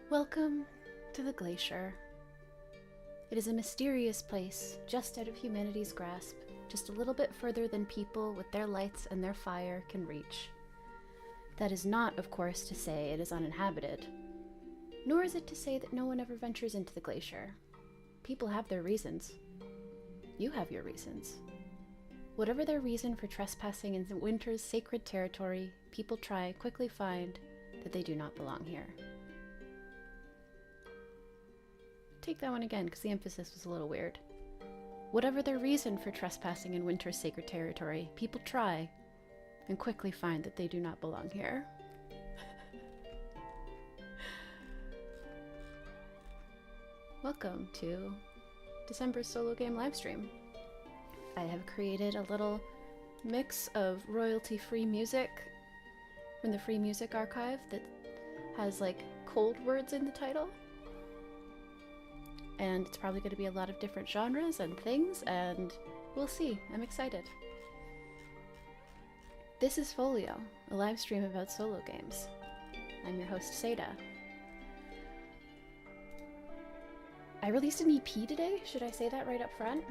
Welcome to the glacier. It is a mysterious place just out of humanity's grasp, just a little bit further than people with their lights and their fire can reach. That is not, of course, to say it is uninhabited, nor is it to say that no one ever ventures into the glacier. People have their reasons. You have your reasons. Whatever their reason for trespassing in winter's sacred territory, people quickly find that they do not belong here. Take that one again, because the emphasis was a little weird. Whatever their reason for trespassing in winter's sacred territory, people try and quickly find that they do not belong here. Welcome to December's solo game livestream. I have created a little mix of royalty-free music from the Free Music Archive that has like cold words in the title. And it's probably going to be a lot of different genres and things, and we'll see. I'm excited. This is Folio, a live stream about solo games. I'm your host, Seda. I released an EP today. Should I say that right up front?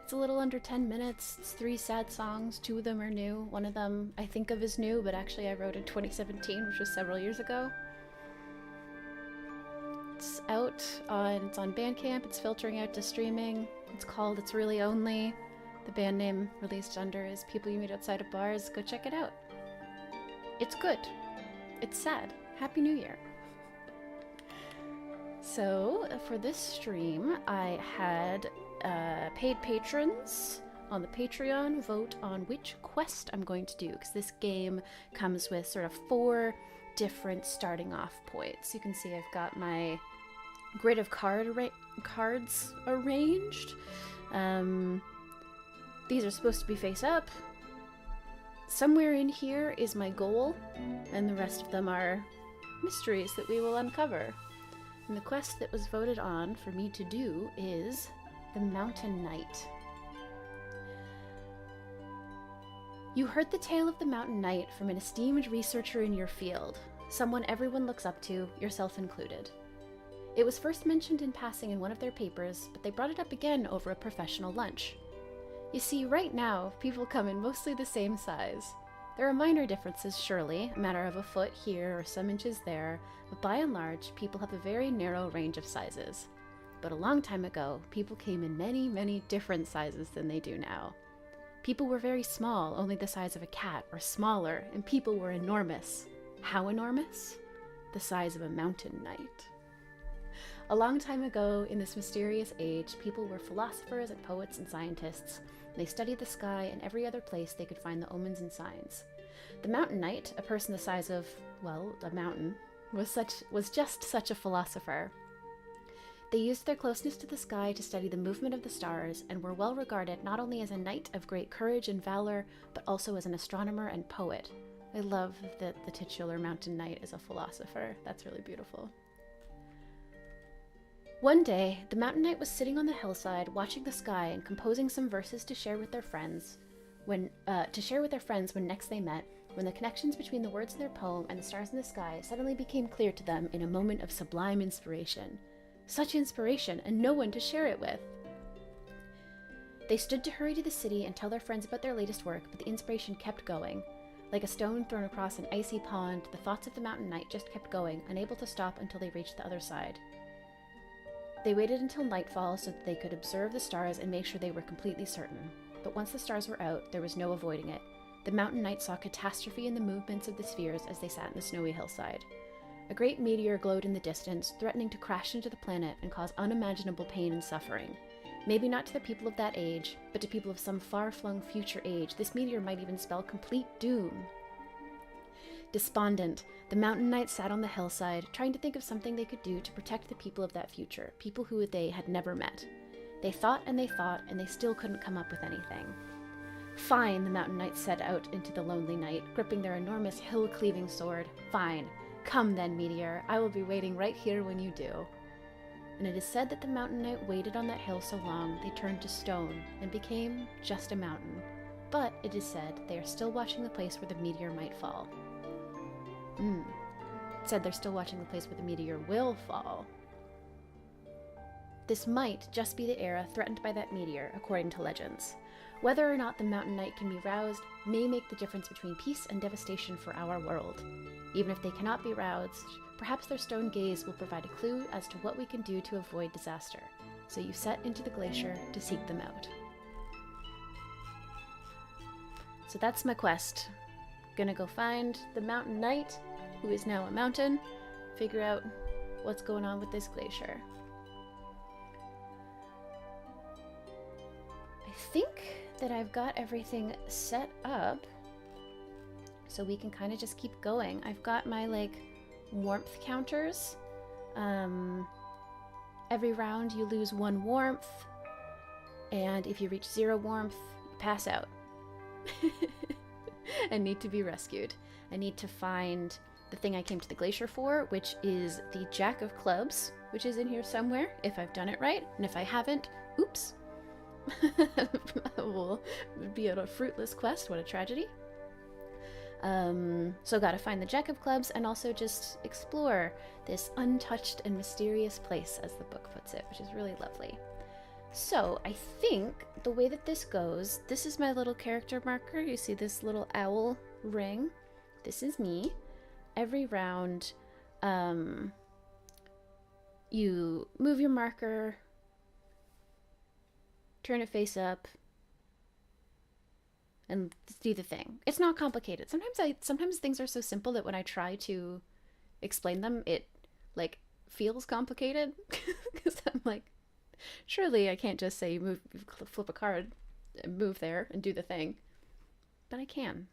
It's a little under 10 minutes. It's 3 sad songs. 2 of them are new. One of them I think of as new, but actually I wrote in 2017, which was several years ago. It's out it's on Bandcamp. It's filtering out to streaming. It's called It's Really Only. The band name released under is People You Meet Outside of Bars. Go check it out. It's good. It's sad. Happy New Year. So for this stream, I had paid patrons on the Patreon vote on which quest I'm going to do, because this game comes with sort of 4 different starting off points. You can see I've got my grid of cards arranged. These are supposed to be face up. Somewhere in here is my goal, and the rest of them are mysteries that we will uncover. And the quest that was voted on for me to do is the Mountain Knight. You heard the tale of the Mountain Knight from an esteemed researcher in your field, someone everyone looks up to, yourself included. It was first mentioned in passing in one of their papers, but they brought it up again over a professional lunch. You see, right now, people come in mostly the same size. There are minor differences, surely, a matter of a foot here or some inches there, but by and large, people have a very narrow range of sizes. But a long time ago, people came in many, many different sizes than they do now. People were very small, only the size of a cat, or smaller, and people were enormous. How enormous? The size of a mountain knight. A long time ago, in this mysterious age, people were philosophers and poets and scientists. They studied the sky and every other place they could find the omens and signs. The Mountain Knight, a person the size of, well, a mountain, was just such a philosopher. They used their closeness to the sky to study the movement of the stars and were well regarded not only as a knight of great courage and valor, but also as an astronomer and poet. I love that the titular Mountain Knight is a philosopher. That's really beautiful. One day, the Mountain Knight was sitting on the hillside, watching the sky and composing some verses to share with their friends when next they met, when the connections between the words in their poem and the stars in the sky suddenly became clear to them in a moment of sublime inspiration. Such inspiration, and no one to share it with. They stood to hurry to the city and tell their friends about their latest work, but the inspiration kept going. Like a stone thrown across an icy pond, the thoughts of the Mountain Knight just kept going, unable to stop until they reached the other side. They waited until nightfall so that they could observe the stars and make sure they were completely certain. But once the stars were out, there was no avoiding it. The Mountain Knight saw catastrophe in the movements of the spheres as they sat in the snowy hillside. A great meteor glowed in the distance, threatening to crash into the planet and cause unimaginable pain and suffering. Maybe not to the people of that age, but to people of some far-flung future age, this meteor might even spell complete doom. Despondent, the Mountain Knight sat on the hillside, trying to think of something they could do to protect the people of that future, people who they had never met. They thought, and they still couldn't come up with anything. Fine, the Mountain Knight set out into the lonely night, gripping their enormous hill-cleaving sword. Fine. Come then, meteor. I will be waiting right here when you do. And it is said that the Mountain Knight waited on that hill so long they turned to stone and became just a mountain. But, it is said, they are still watching the place where the meteor might fall. said they're still watching the place where the meteor will fall. This might just be the era threatened by that meteor, according to legends. Whether or not the Mountain Knight can be roused may make the difference between peace and devastation for our world. Even if they cannot be roused, perhaps their stone gaze will provide a clue as to what we can do to avoid disaster. So you set into the glacier to seek them out. So that's my quest. Gonna go find the Mountain Knight, who is now a mountain, figure out what's going on with this glacier. I think that I've got everything set up so we can kind of just keep going. I've got my like warmth counters. Every round you lose 1 warmth, and if you reach 0 warmth, you pass out and need to be rescued. I need to find the thing I came to the glacier for, which is the Jack of Clubs, which is in here somewhere, if I've done it right, and if I haven't, oops. Will be a fruitless quest. What a tragedy. So gotta find the Jack of Clubs and also just explore this untouched and mysterious place, as the book puts it, which is really lovely. So I think the way that this goes, this is my little character marker. You see this little owl ring? This is me. Every round, you move your marker, turn it face up, and do the thing. It's not complicated. Sometimes things are so simple that when I try to explain them, it like feels complicated because I'm like, surely I can't just say move, flip a card, and move there and do the thing, but I can.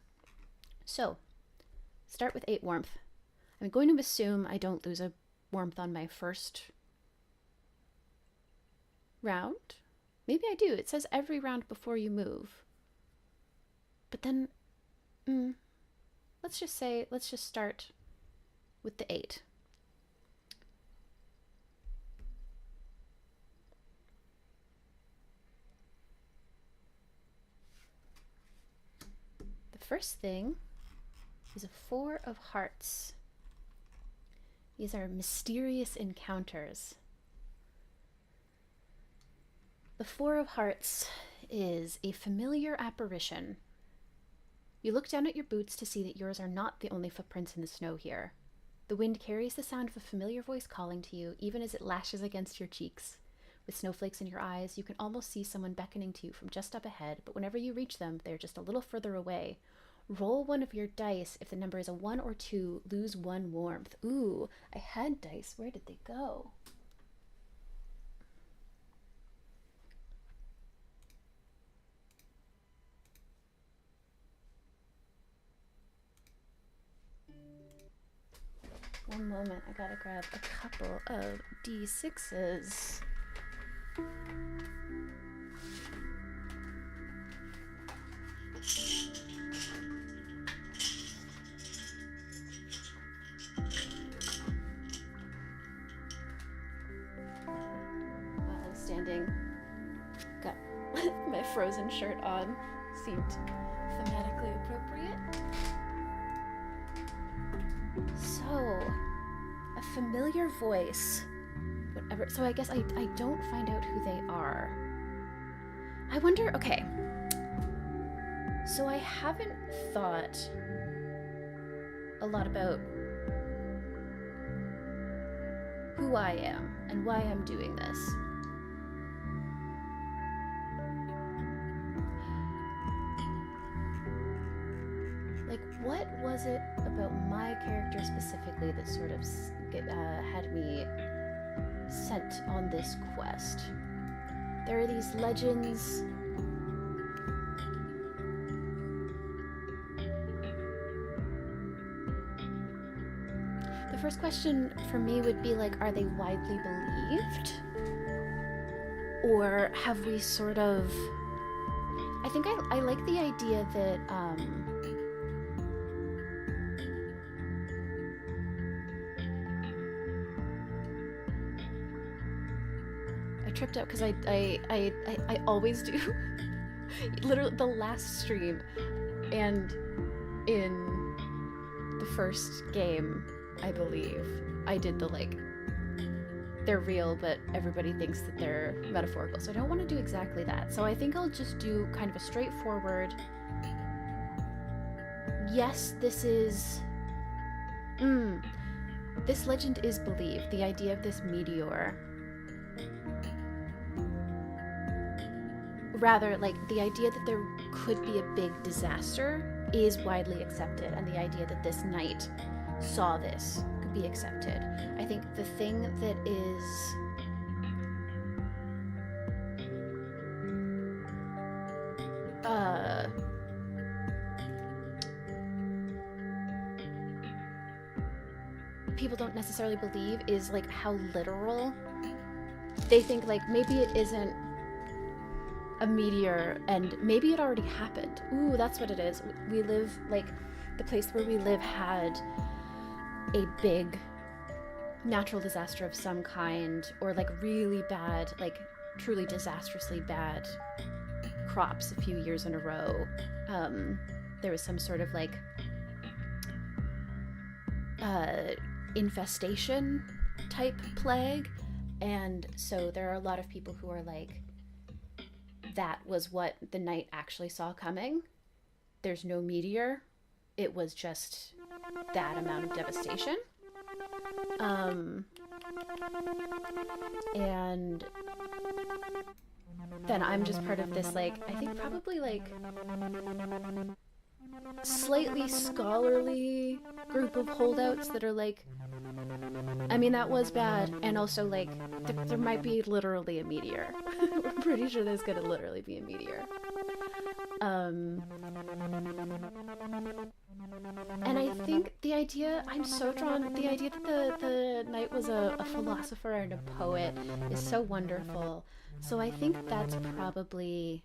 So start with 8 warmth. I'm going to assume I don't lose a warmth on my first round. Maybe I do. It says every round before you move. But then, let's just start with the 8. The first thing is a 4 of hearts. These are mysterious encounters. The 4 of hearts is a familiar apparition. You look down at your boots to see that yours are not the only footprints in the snow here. The wind carries the sound of a familiar voice calling to you, even as it lashes against your cheeks. With snowflakes in your eyes, you can almost see someone beckoning to you from just up ahead, but whenever you reach them, they're just a little further away. Roll one of your dice. If the number is a 1 or 2, lose 1 warmth. Ooh, I had dice. Where did they go? One moment, I gotta grab a couple of D6s. While I'm standing, got my Frozen shirt on, seemed thematically appropriate. So, a familiar voice. Whatever. So I guess I don't find out who they are. I wonder, okay. So I haven't thought a lot about who I am and why I'm doing this. Like, what was it about my character specifically that sort of had me sent on this quest? There are these legends. The first question for me would be like, are they widely believed? Or have we sort of... I think I like the idea that, I tripped out because I always do. Literally the last stream and in the first game, I believe. I did the like, they're real, but everybody thinks that they're metaphorical. So I don't want to do exactly that. So I think I'll just do kind of a straightforward, yes, this is, this legend is believed. The idea of this meteor, rather, like, the idea that there could be a big disaster is widely accepted, and the idea that this knight saw this could be accepted. I think the thing that is people don't necessarily believe is like how literal they think, like maybe it isn't a meteor and maybe it already happened. Ooh, that's what it is. We live, like, the place where we live had a big natural disaster of some kind, or like really bad, like truly disastrously bad crops a few years in a row. There was some sort of like infestation type plague, and so there are a lot of people who are like, that was what the knight actually saw coming. There's no meteor. It was just that amount of devastation. And then I'm just part of this, like, I think probably like slightly scholarly group of holdouts that are like, I mean, that was bad, and also like there might be literally a meteor. We're pretty sure there's gonna literally be a meteor. And I think the idea, I'm so drawn, the idea that the knight was a philosopher and a poet is so wonderful. So I think that's probably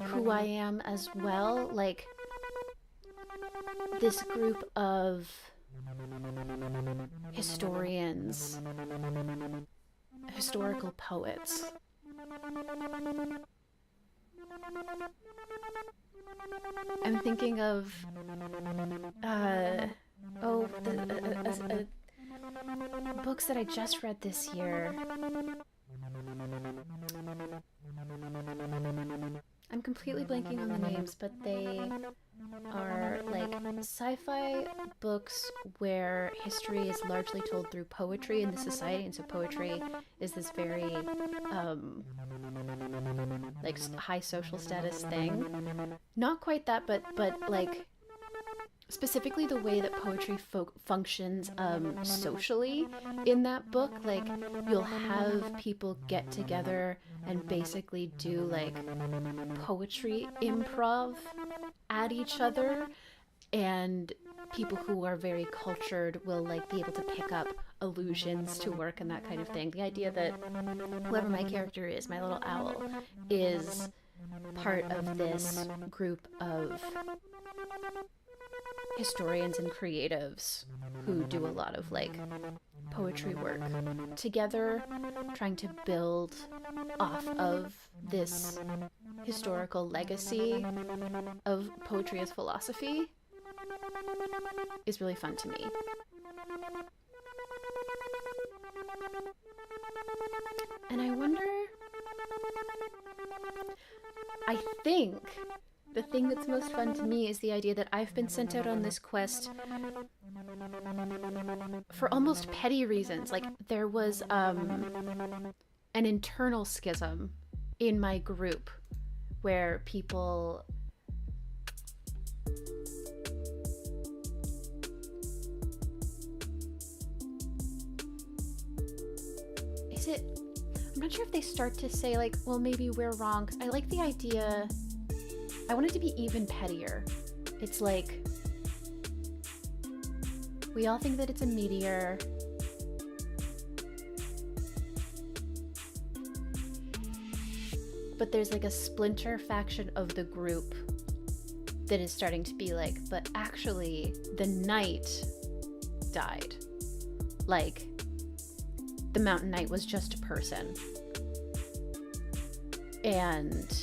who I am as well. Like, this group of historians, historical poets. I'm thinking of books that I just read this year. I'm completely blanking on the names, but they are like sci-fi books where history is largely told through poetry in the society, and so poetry is this very like high social status thing. Not quite that, but like specifically the way that poetry functions socially in that book. Like, you'll have people get together and basically do like poetry improv at each other, and people who are very cultured will like be able to pick up allusions to work and that kind of thing. The idea that whoever my character is, my little owl, is part of this group of historians and creatives who do a lot of like poetry work together, trying to build off of this historical legacy of poetry as philosophy, is really fun to me. And I wonder, I think the thing that's most fun to me is the idea that I've been sent out on this quest for almost petty reasons. Like, there was an internal schism in my group where people I'm not sure if they start to say like, well, maybe we're wrong, 'cause I like the idea, I want it to be even pettier. It's like, we all think that it's a meteor. But there's like a splinter faction of the group that is starting to be like, but actually the knight died. Like, the mountain knight was just a person. And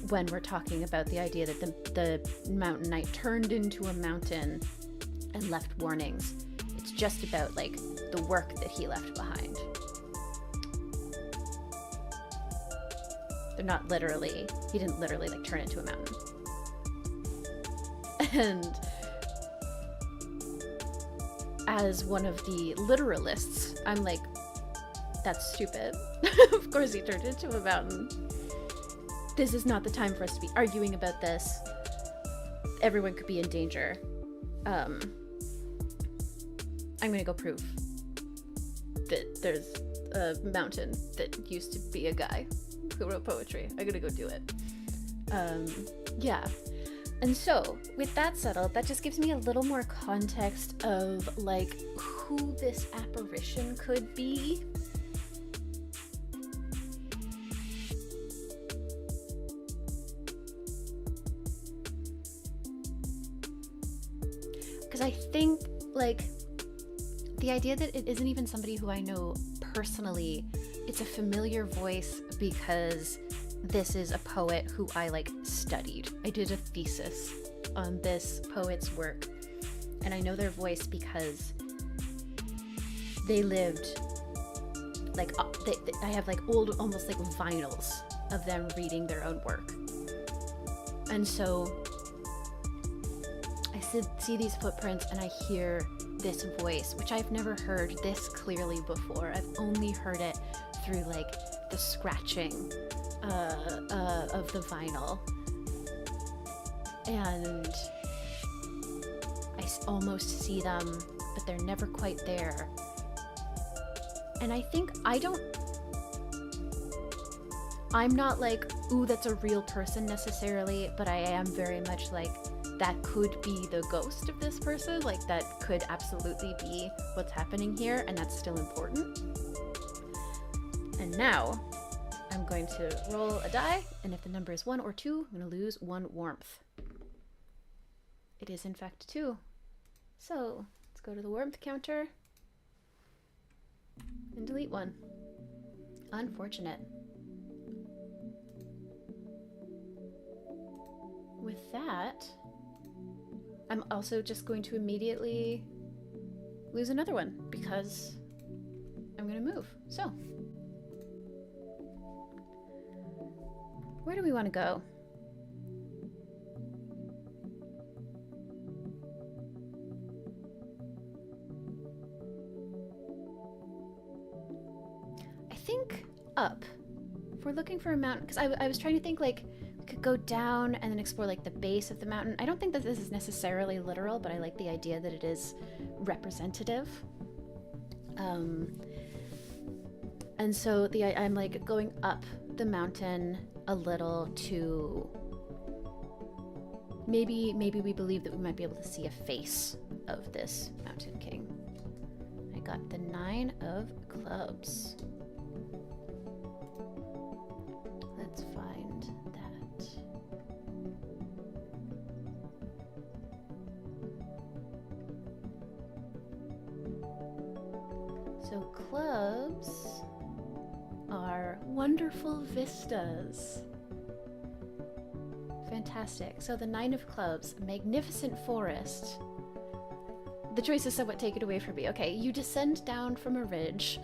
when we're talking about the idea that the mountain knight turned into a mountain and left warnings. It's just about like the work that he left behind. They're not literally, he didn't literally like turn into a mountain. And as one of the literalists, I'm like, that's stupid. Of course he turned into a mountain. This is not the time for us to be arguing about this. Everyone could be in danger. I'm gonna go prove that there's a mountain that used to be a guy who wrote poetry. I'm gonna go do it. Yeah. And so, with that settled, that just gives me a little more context of, like, who this apparition could be. Because I think, like, the idea that it isn't even somebody who I know personally, it's a familiar voice because this is a poet who I like studied. I did a thesis on this poet's work, and I know their voice because they lived like I have like old, almost like vinyls of them reading their own work, and so I see these footprints and I hear this voice, which I've never heard this clearly before. I've only heard it through like the scratching of the vinyl, and I almost see them, but they're never quite there. And I think I'm not like, ooh, that's a real person necessarily, but I am very much like, that could be the ghost of this person. Like, that could absolutely be what's happening here, and that's still important. And now I'm going to roll a die, and if the number is 1 or 2, I'm going to lose 1 warmth. It is in fact 2. So let's go to the warmth counter and delete 1. Unfortunate. With that, I'm also just going to immediately lose another one because I'm going to move. So where do we want to go? I think up. If we're looking for a mountain, because I was trying to think like we could go down and then explore like the base of the mountain. I don't think that this is necessarily literal, but I like the idea that it is representative. And so I'm like going up the mountain a little to maybe we believe that we might be able to see a face of this mountain king. I got the 9 of clubs. Let's find that. So clubs are wonderful vistas. Fantastic. So the 9 of clubs, magnificent forest. The choice is somewhat taken away from me. Okay, you descend down from a ridge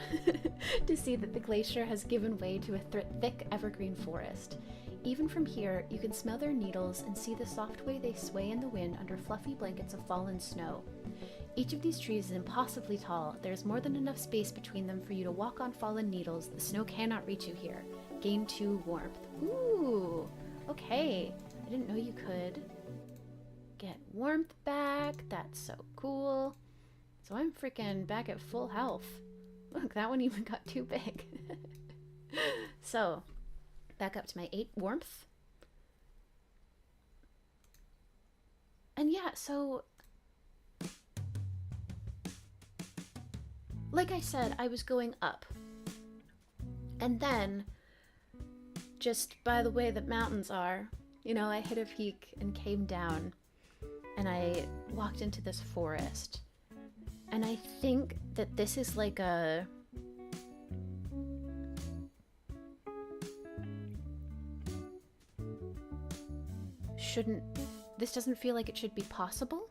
to see that the glacier has given way to a thick evergreen forest. Even from here, you can smell their needles and see the soft way they sway in the wind under fluffy blankets of fallen snow. Each of these trees is impossibly tall. There's more than enough space between them for you to walk on fallen needles. The snow cannot reach you here. Gain 2 warmth. Ooh, okay. I didn't know you could get warmth back. That's so cool. So I'm freaking back at full health. Look, that one even got too big. So, back up to my 8 warmth. And yeah, so like I said, I was going up. And then, just by the way that mountains are, you know, I hit a peak and came down. And I walked into this forest. And I think that this is like a... this doesn't feel like it should be possible.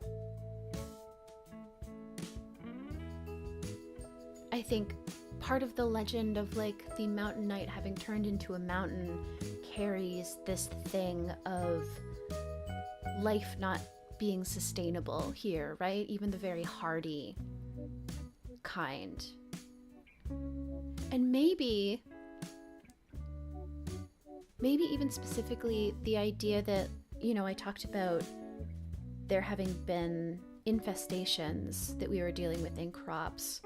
I think part of the legend of like the mountain knight having turned into a mountain carries this thing of life not being sustainable here, right? Even the very hardy kind. And maybe even specifically the idea that, you know, I talked about there having been infestations that we were dealing with in crops.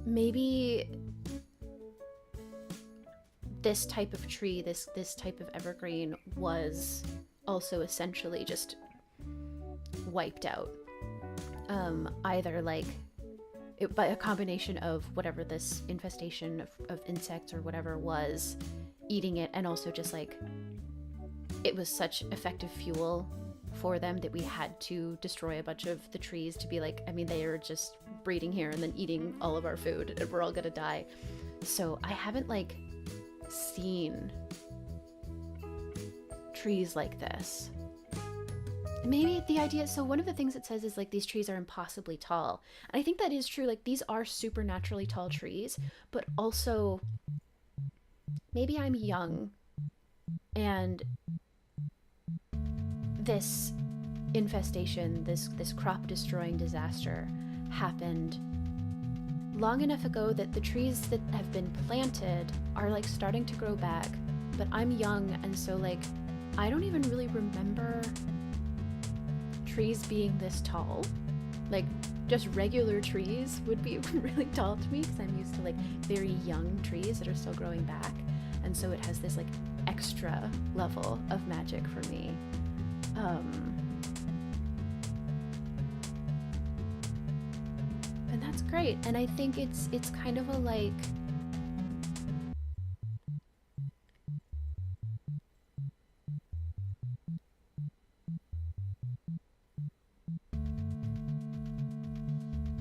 Maybe this type of tree, this type of evergreen was also essentially just wiped out. Either like by a combination of whatever this infestation of insects or whatever was eating it, and also just like it was such effective fuel for them that we had to destroy a bunch of the trees to be like, I mean, they are just breeding here and then eating all of our food and we're all gonna die. So I haven't like seen trees like this. Maybe the idea, so one of the things it says is like these trees are impossibly tall. And I think that is true. Like these are supernaturally tall trees, but also maybe I'm young and this infestation, this crop destroying disaster happened long enough ago that the trees that have been planted are like starting to grow back, but I'm young, and so like I don't even really remember trees being this tall. Like just regular trees would be really tall to me because I'm used to like very young trees that are still growing back, and so it has this like extra level of magic for me. And that's great. And I think it's kind of a like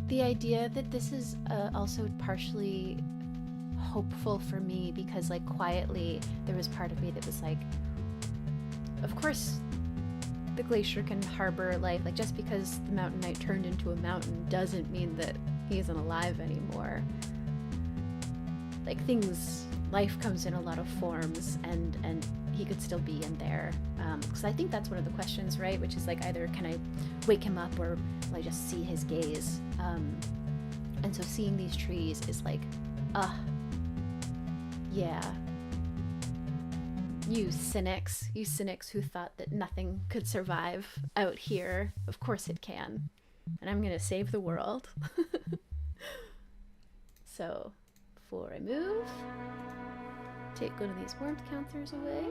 the idea that this is also partially hopeful for me, because like quietly there was part of me that was like, of course the glacier can harbor life. Like just because the mountain knight turned into a mountain doesn't mean that he isn't alive anymore. Like life comes in a lot of forms, and he could still be in there. Because I think that's one of the questions, right? Which is like, either can I wake him up or will I just see his gaze? And so seeing these trees is like, yeah. You cynics who thought that nothing could survive out here. Of course it can. And I'm gonna save the world. So, before I move, take one of these warmth counters away.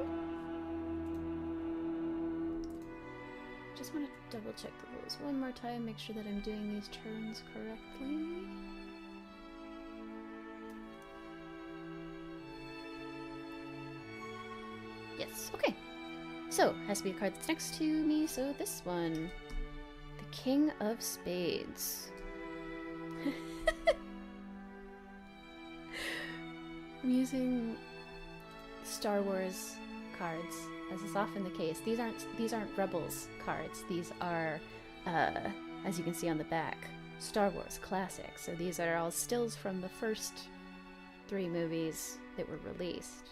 Just want to double check the rules one more time, make sure that I'm doing these turns correctly. Yes, okay. So, has to be a card that's next to me, so this one. The King of Spades. I'm using Star Wars cards, as is often the case. These aren't Rebels cards. These are, as you can see on the back, Star Wars classics. So these are all stills from the first 3 movies that were released.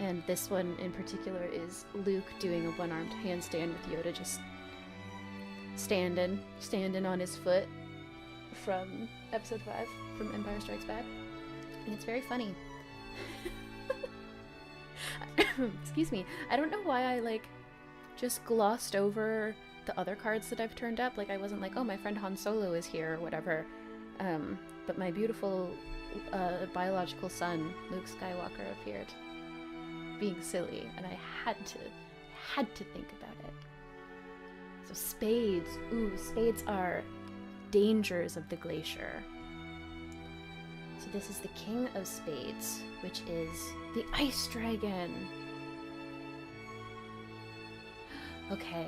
And this one in particular is Luke doing a one-armed handstand with Yoda just standing on his foot from episode 5 from Empire Strikes Back. And it's very funny. Excuse me. I don't know why I just glossed over the other cards that I've turned up. I wasn't like, oh, my friend Han Solo is here or whatever. But my beautiful biological son, Luke Skywalker, appeared, being silly, and I had to think about it. So spades. Ooh, spades are dangers of the glacier. So this is the King of Spades, which is the Ice Dragon. Okay.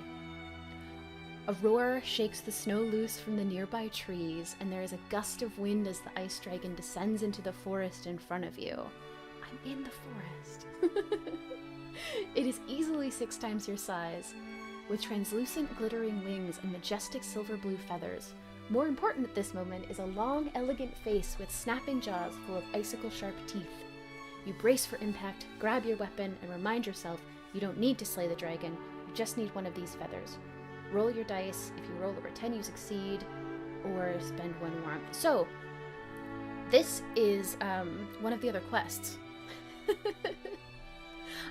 A roar shakes the snow loose from the nearby trees, and there is a gust of wind as the ice dragon descends into the forest in front of you. I'm in the forest. It is easily 6 times your size, with translucent glittering wings and majestic silver blue feathers. More important at this moment is a long, elegant face with snapping jaws full of icicle-sharp teeth. You brace for impact, grab your weapon, and remind yourself you don't need to slay the dragon, you just need one of these feathers. Roll your dice. If you roll over 10, you succeed, or spend 1 warmth. So, this is one of the other quests.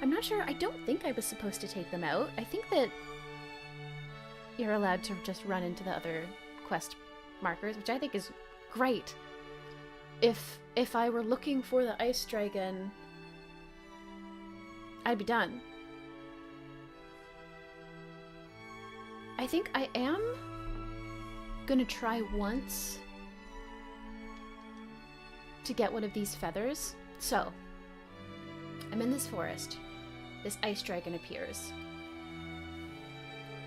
I'm not sure. I don't think I was supposed to take them out. I think that you're allowed to just run into the other quest markers, which I think is great. If I were looking for the ice dragon, I'd be done. I think I am gonna try once to get one of these feathers. So, I'm in this forest. This ice dragon appears.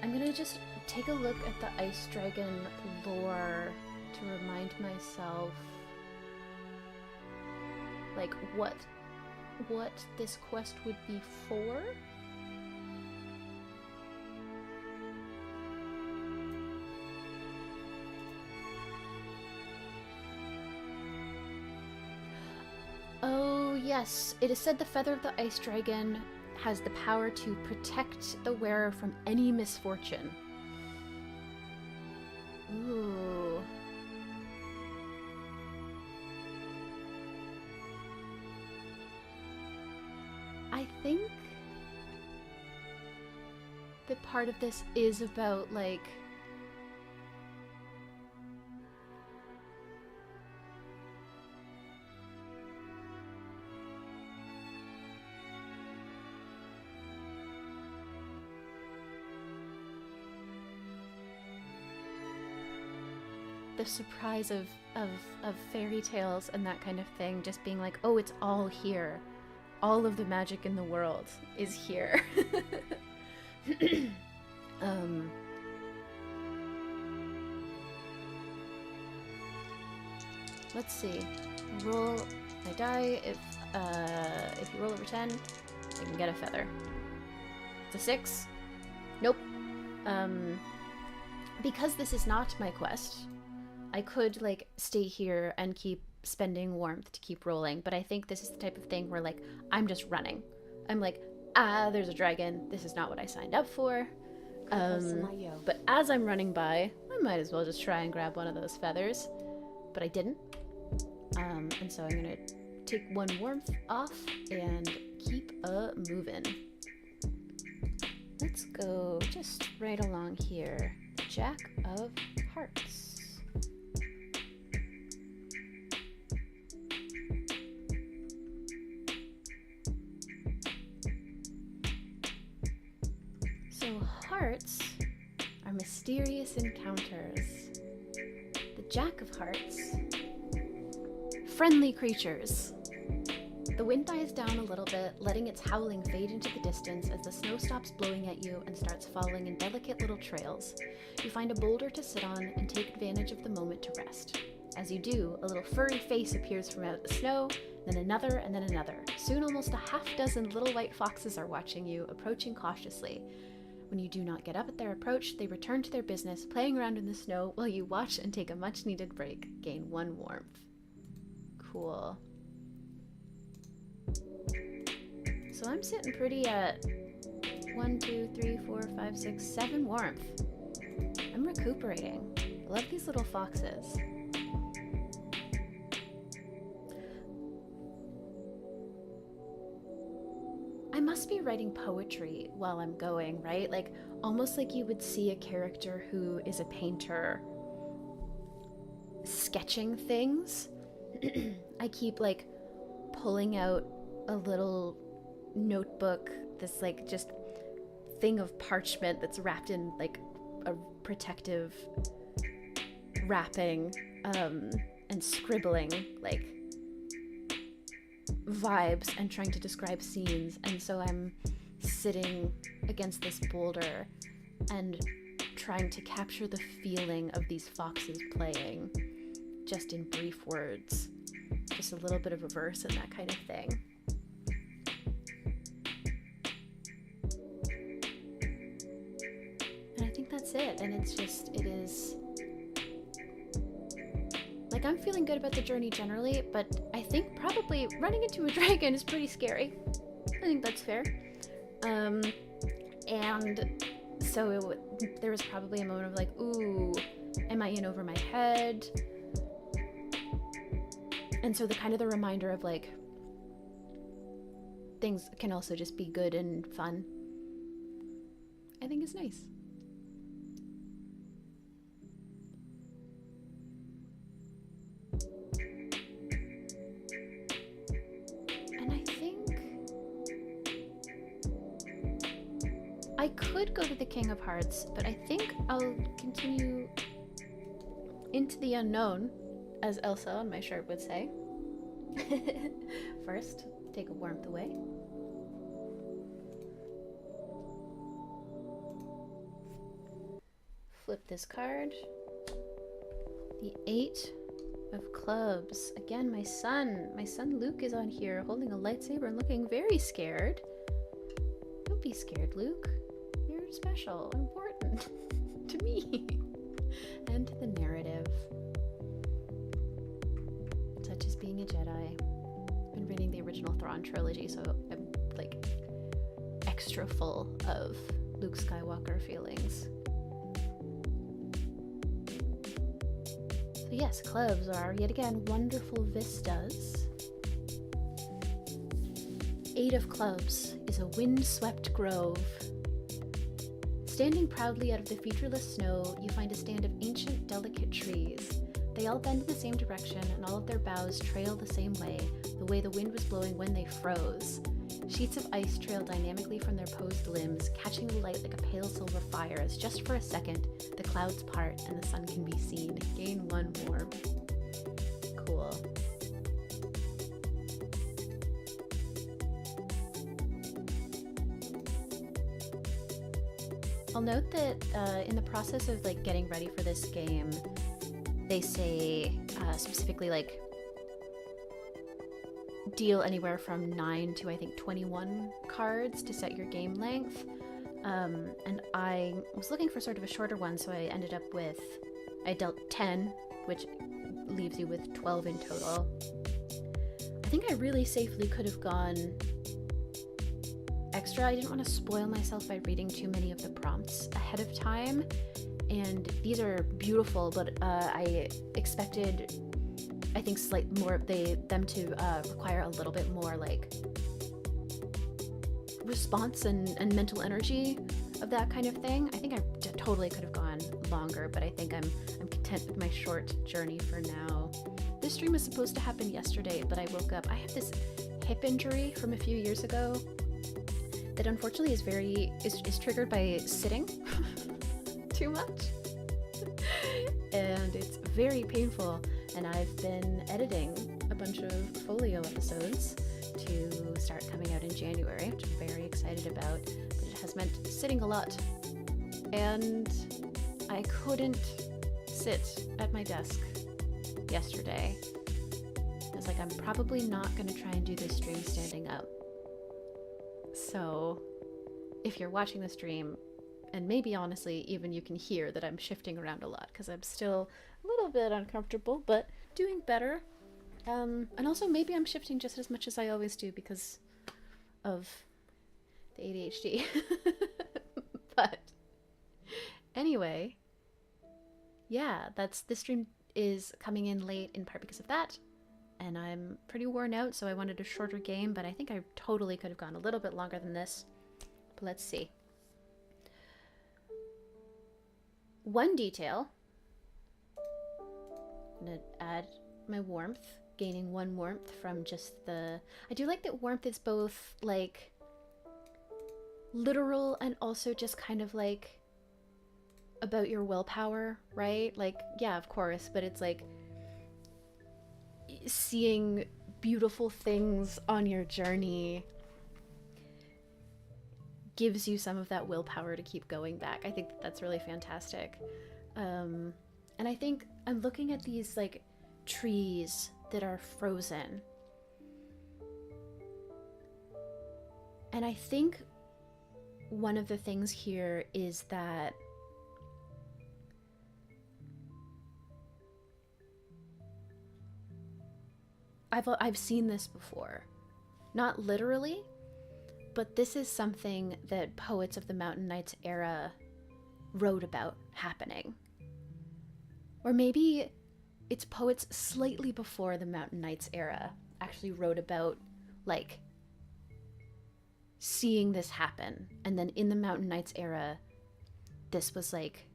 I'm gonna just take a look at the ice dragon lore to remind myself, like, what this quest would be for. Oh, yes. It is said the feather of the ice dragon has the power to protect the wearer from any misfortune. Ooh. I think that part of this is about, like, the surprise of fairy tales and that kind of thing, just being like, oh, it's all here. All of the magic in the world is here. Let's see. Roll my die. If you roll over 10, you can get a feather. It's a 6. Nope. Because this is not my quest, I could, like, stay here and keep spending warmth to keep rolling, but I think this is the type of thing where, like, I'm just running. I'm like, there's a dragon. This is not what I signed up for. But as I'm running by, I might as well just try and grab one of those feathers. But I didn't. And so I'm gonna take 1 warmth off and keep moving. Let's go just right along here. Jack of Hearts. So hearts are mysterious encounters. The Jack of Hearts. Friendly creatures. The wind dies down a little bit, letting its howling fade into the distance as the snow stops blowing at you and starts falling in delicate little trails. You find a boulder to sit on and take advantage of the moment to rest. As you do, a little furry face appears from out the snow, then another and then another. Soon almost a half-dozen little white foxes are watching you, approaching cautiously. When you do not get up at their approach, they return to their business, playing around in the snow while you watch and take a much-needed break. Gain 1 warmth. Cool. So I'm sitting pretty at 1, 2, 3, 4, 5, 6, 7 warmth. I'm recuperating. I love these little foxes. I must be writing poetry while I'm going, right? Like, almost like you would see a character who is a painter sketching things. I keep, like, pulling out a little notebook, this, like, just thing of parchment that's wrapped in, like, a protective wrapping, and scribbling, like, vibes and trying to describe scenes. And so I'm sitting against this boulder and trying to capture the feeling of these foxes playing, just in brief words. Just a little bit of a verse and that kind of thing. And I think that's it. And it's just, it is... Like, I'm feeling good about the journey generally, but I think probably running into a dragon is pretty scary. I think that's fair. And so there was probably a moment of like, ooh, am I in over my head? And so the reminder of like, things can also just be good and fun, I think is nice. And I think I could go to the King of Hearts, but I think I'll continue into the unknown, as Elsa on my shirt would say. First, take a warmth away. Flip this card. The 8 of Clubs. Again, my son Luke is on here holding a lightsaber and looking very scared. Don't be scared, Luke. You're special, important to me and to the narrative. Such as being a Jedi. I've been reading the original Thrawn trilogy, so I'm like extra full of Luke Skywalker feelings. So yes, clubs are yet again wonderful vistas. 8 of Clubs is a wind-swept grove. Standing proudly out of the featureless snow, you find a stand of ancient, delicate trees. They all bend in the same direction, and all of their boughs trail the same way the wind was blowing when they froze. Sheets of ice trail dynamically from their posed limbs, catching the light like a pale silver fire as just for a second, the clouds part and the sun can be seen. Gain 1 warmth. Cool. I'll note that in the process of like getting ready for this game, they say specifically like deal anywhere from 9 to I think 21 cards to set your game length. And I was looking for sort of a shorter one, so I ended up with, I dealt 10, which leaves you with 12 in total. I think I really safely could have gone extra. I didn't want to spoil myself by reading too many of the prompts ahead of time. And these are beautiful, but I expected, I think, them to require a little bit more like response and mental energy of that kind of thing. I think I totally could have gone longer, but I think I'm content with my short journey for now. This stream was supposed to happen yesterday, but I woke up. I have this hip injury from a few years ago that unfortunately is triggered by sitting too much, and it's very painful. And I've been editing a bunch of folio episodes to start coming out in January, which I'm very excited about. But it has meant sitting a lot, and I couldn't sit at my desk yesterday. I was like, I'm probably not going to try and do this stream standing up. So if you're watching the stream, and maybe honestly even you can hear that I'm shifting around a lot because I'm still a little bit uncomfortable, but doing better. And also maybe I'm shifting just as much as I always do because of the ADHD. But anyway, yeah, this stream is coming in late in part because of that. And I'm pretty worn out, so I wanted a shorter game, but I think I totally could have gone a little bit longer than this. But let's see. One detail. I'm gonna add my warmth, gaining 1 warmth from just the... I do like that warmth is both, like, literal and also just kind of, like, about your willpower, right? Like, yeah, of course, but it's, like, seeing beautiful things on your journey gives you some of that willpower to keep going back. I think that's really fantastic. And I think I'm looking at these like trees that are frozen. And I think one of the things here is that I've seen this before. Not literally, but this is something that poets of the Mountain Knights era wrote about happening. Or maybe it's poets slightly before the Mountain Knights era actually wrote about, like, seeing this happen. And then in the Mountain Knights era, this was like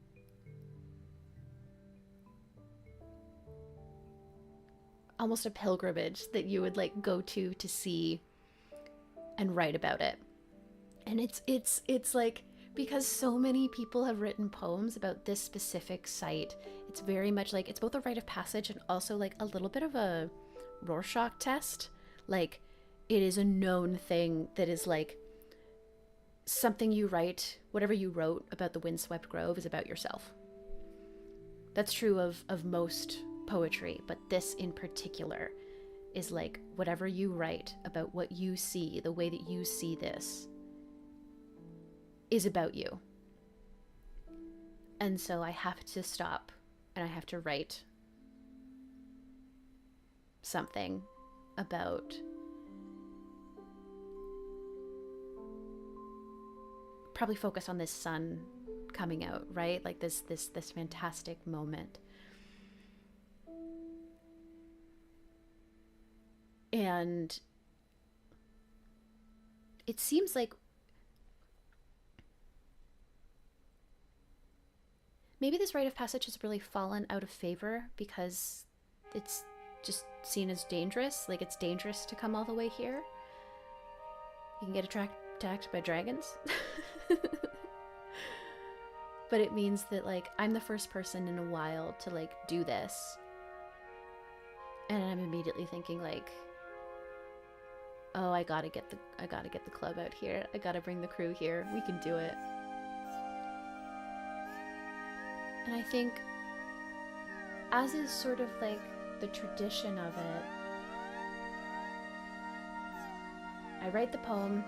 almost a pilgrimage that you would like go to see and write about it. And it's like, because so many people have written poems about this specific site, it's very much like it's both a rite of passage and also like a little bit of a Rorschach test. Like, it is a known thing that is like something you write, whatever you wrote about the windswept grove is about yourself. That's true of most poetry, but this in particular is like whatever you write about what you see, the way that you see this is about you. And so I have to stop and I have to write something about probably focus on this sun coming out, right? Like this fantastic moment. And it seems like maybe this rite of passage has really fallen out of favor because it's just seen as dangerous. Like, it's dangerous to come all the way here. You can get attacked by dragons. But it means that, like, I'm the first person in a while to, like, do this. And I'm immediately thinking, like, oh, I gotta get the club out here. I gotta bring the crew here. We can do it. And I think, as is sort of like the tradition of it, I write the poem,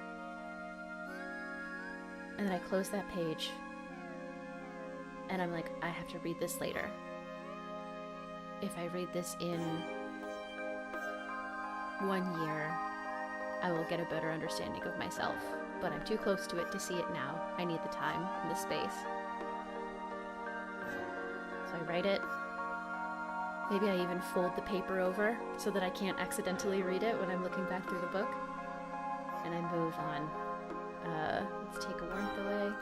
and then I close that page, and I'm like, I have to read this later. If I read this in 1 year, I will get a better understanding of myself, but I'm too close to it to see it now. I need the time and the space. So I write it. Maybe I even fold the paper over so that I can't accidentally read it when I'm looking back through the book. And I move on. Let's take a warmth away.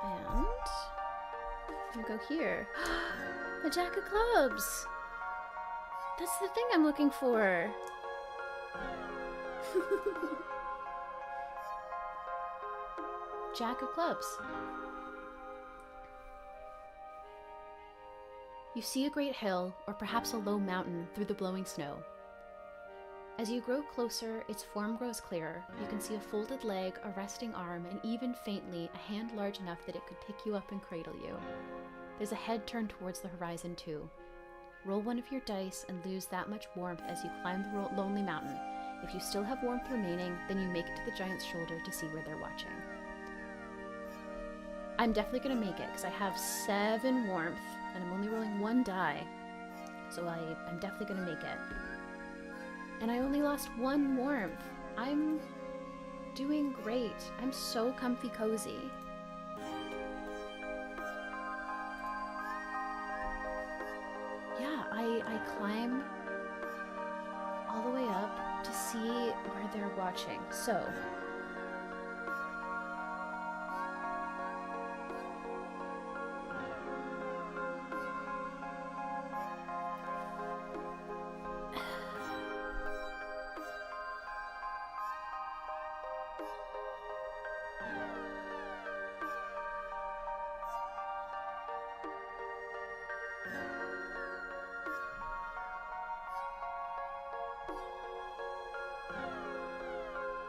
And I'm gonna go here. A Jack of Clubs! That's the thing I'm looking for! Jack of Clubs. You see a great hill, or perhaps a low mountain, through the blowing snow. As you grow closer, its form grows clearer. You can see a folded leg, a resting arm, and even faintly, a hand large enough that it could pick you up and cradle you. There's a head turned towards the horizon too. Roll one of your dice and lose that much warmth as you climb the lonely mountain. If you still have warmth remaining, then you make it to the giant's shoulder to see where they're watching. I'm definitely going to make it, because I have 7 warmth, and I'm only rolling 1 die. So I'm definitely going to make it. And I only lost 1 warmth. I'm doing great. I'm so comfy cozy. Yeah, I climb all the way up to see where they're watching. So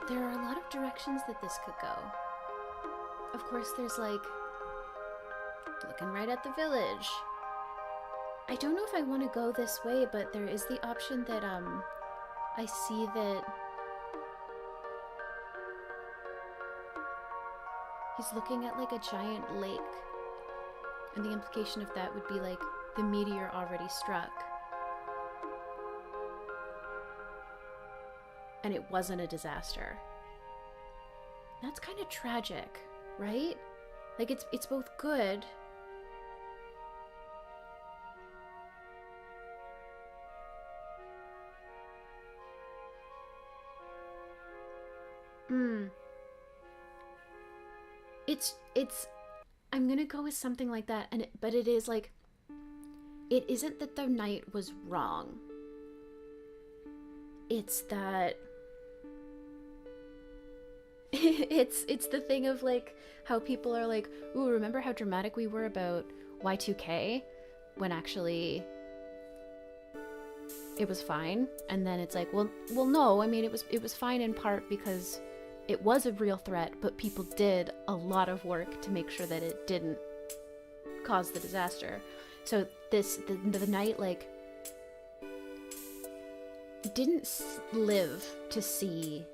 There are a lot of directions that this could go. Of course, there's like looking right at the village. I don't know if I want to go this way, but there is the option that I see that he's looking at like a giant lake, and the implication of that would be like the meteor already struck and it wasn't a disaster. That's kind of tragic, right? Like it's both good it's I'm gonna go with something like that, but it is like, it isn't that the knight was wrong. It's that it's the thing of like how people are like, ooh, remember how dramatic we were about Y2K when actually it was fine. And then it's like, well no, I mean it was fine in part because it was a real threat, but people did a lot of work to make sure that it didn't cause the disaster. So the knight like didn't live to see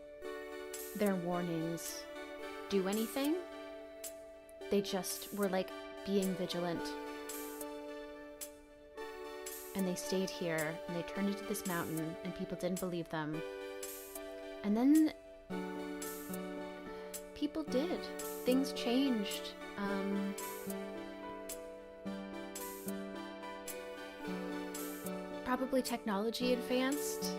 their warnings do anything. They just were like being vigilant, and they stayed here and they turned into this mountain and people didn't believe them, and then people did. Things changed. Probably technology advanced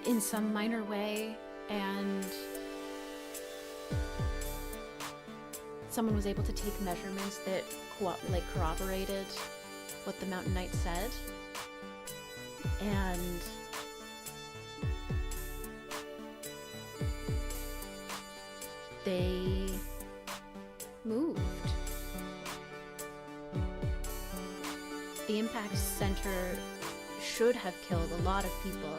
in some minor way, and someone was able to take measurements that corroborated what the Mountain Knight said, and they moved. The impact center should have killed a lot of people,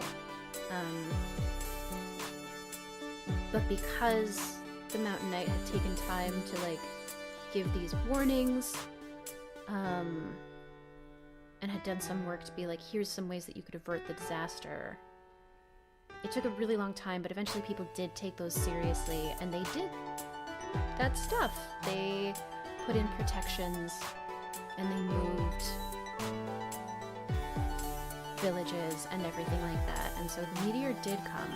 but because the Mountain Knight had taken time to like give these warnings, and had done some work to be like, here's some ways that you could avert the disaster. It took a really long time, but eventually people did take those seriously, and they did that stuff. They put in protections, and they moved villages and everything like that. And so the meteor did come,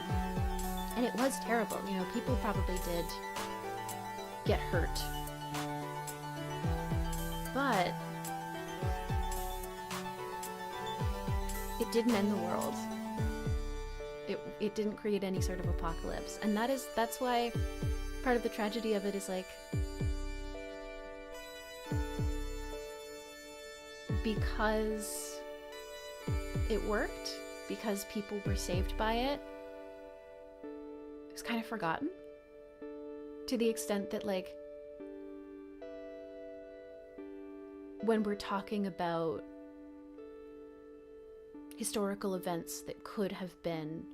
and it was terrible. You know, people probably did get hurt, but it didn't end the world. It didn't create any sort of apocalypse, and that's why part of the tragedy of it is like, because it worked, because people were saved by it, it was kind of forgotten, to the extent that like when we're talking about historical events that could have been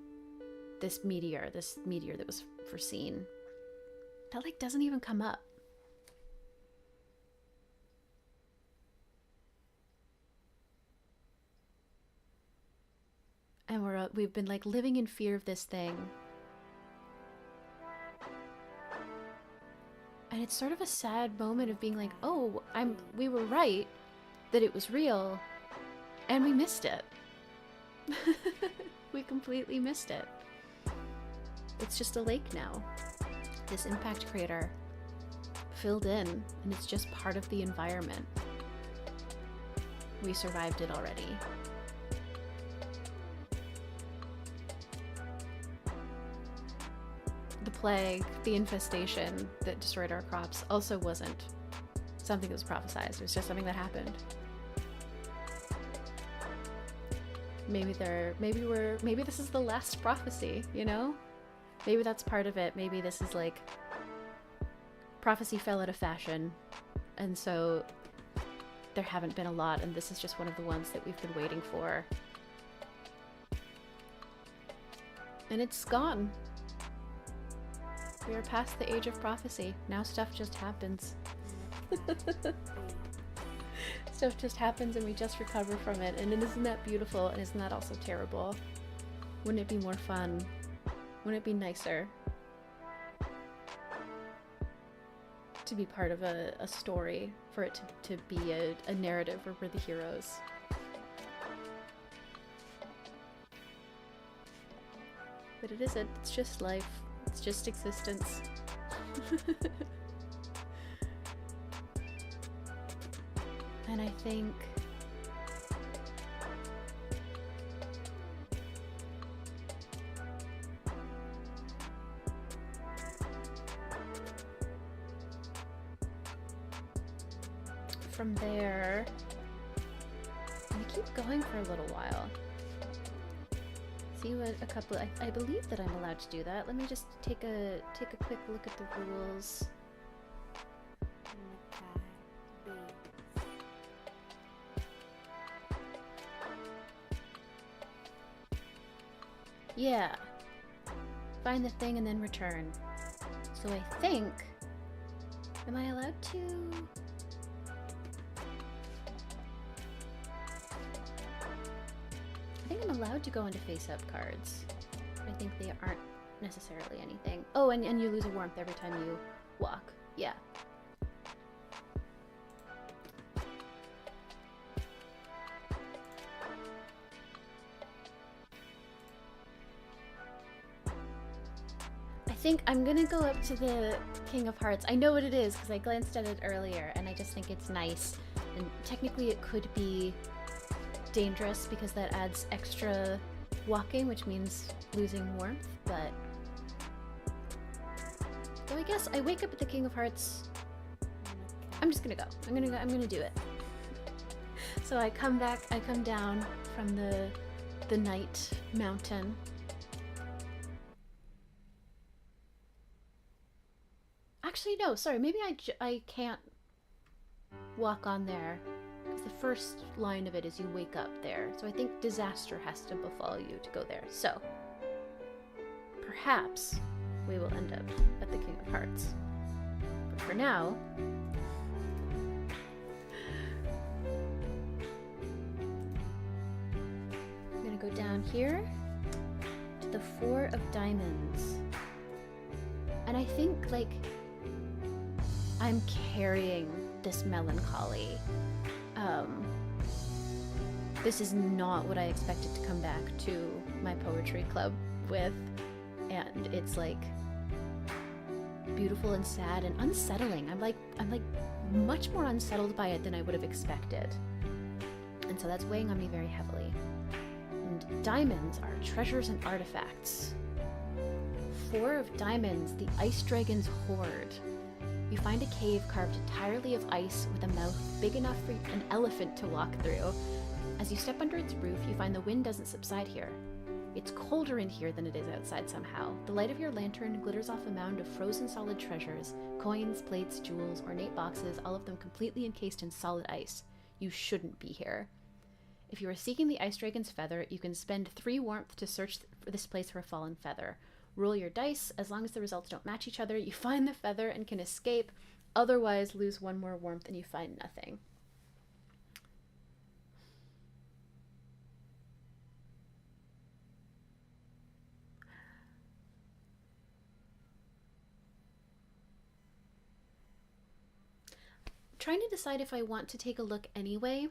this meteor that was foreseen, that like doesn't even come up. And we've been like living in fear of this thing, and it's sort of a sad moment of being like, oh, we were right that it was real, and we missed it. We completely missed it. It's just a lake now. This impact crater filled in, and it's just part of the environment. We survived it already. The plague, the infestation that destroyed our crops also wasn't something that was prophesized. It was just something that happened. Maybe this is the last prophecy, you know? Maybe that's part of it. Maybe this is like, prophecy fell out of fashion, and so there haven't been a lot, and this is just one of the ones that we've been waiting for. And it's gone. We are past the age of prophecy. Now stuff just happens. Stuff just happens and we just recover from it. And isn't that beautiful? And isn't that also terrible? Wouldn't it be more fun? Wouldn't it be nicer to be part of a story, for it to be a narrative where we're the heroes? But it isn't. It's just life. It's just existence. And I think from there, we keep going for a little while. See what a couple. I believe that I'm allowed to do that. Let me just take a quick look at the rules. Yeah. Find the thing and then return. So I think, am I allowed to? I think I'm allowed to go into face-up cards. I think they aren't necessarily anything. Oh, and you lose a warmth every time you walk. Yeah. I think I'm gonna go up to the King of Hearts. I know what it is because I glanced at it earlier and I just think it's nice. And technically it could be dangerous because that adds extra walking, which means losing warmth, but so I guess I wake up at the King of Hearts. I'm just gonna go. I'm gonna do it. So I come down from the night mountain. Actually, no, sorry, maybe I can't walk on there, because the first line of it is you wake up there. So I think disaster has to befall you to go there. So perhaps we will end up at the King of Hearts. But for now, I'm gonna go down here to the Four of Diamonds. And I think, like, I'm carrying this melancholy. This is not what I expected to come back to my poetry club with, and it's like beautiful and sad and unsettling. I'm like much more unsettled by it than I would have expected, and so that's weighing on me very heavily. And diamonds are treasures and artifacts. Four of Diamonds, the Ice Dragon's hoard. You find a cave carved entirely of ice with a mouth big enough for an elephant to walk through. As you step under its roof, you find the wind doesn't subside here. It's colder in here than it is outside somehow. The light of your lantern glitters off a mound of frozen solid treasures, coins, plates, jewels, ornate boxes, all of them completely encased in solid ice. You shouldn't be here. If you are seeking the Ice Dragon's feather, you can spend 3 warmth to search for this place for a fallen feather. Roll your dice. As long as the results don't match each other, you find the feather and can escape. Otherwise, lose 1 more warmth and you find nothing. Trying to decide if I want to take a look anyway.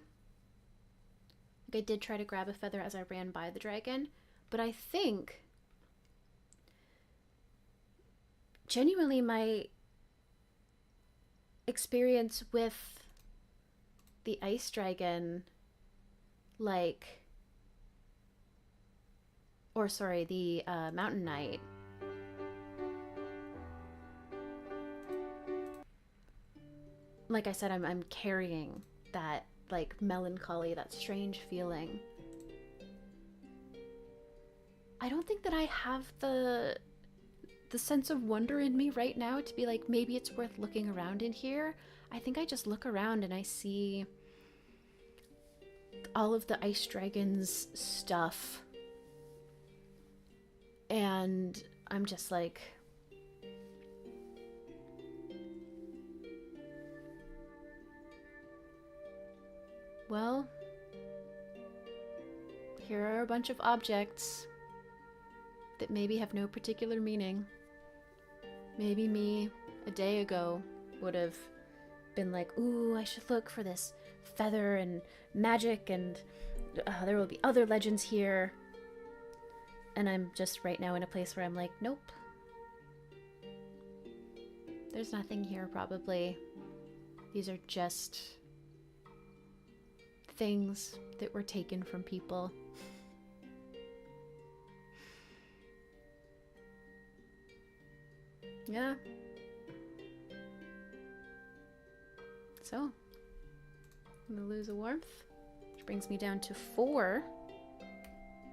Like, I did try to grab a feather as I ran by the dragon, but I think genuinely my experience with the ice dragon, like, or sorry, the mountain knight, like I said, I'm carrying that, like, melancholy, that strange feeling. I don't think that I have the sense of wonder in me right now to be like, maybe it's worth looking around in here. I think I just look around and I see all of the Ice Dragon's stuff. And I'm just like, Well, here are a bunch of objects that maybe have no particular meaning. Maybe me, a day ago, would have been like, ooh, I should look for this feather and magic, and there will be other legends here. And I'm just right now in a place where I'm like, nope. There's nothing here, probably. These are just things that were taken from people. Yeah. So, I'm gonna lose a warmth, which brings me down to 4.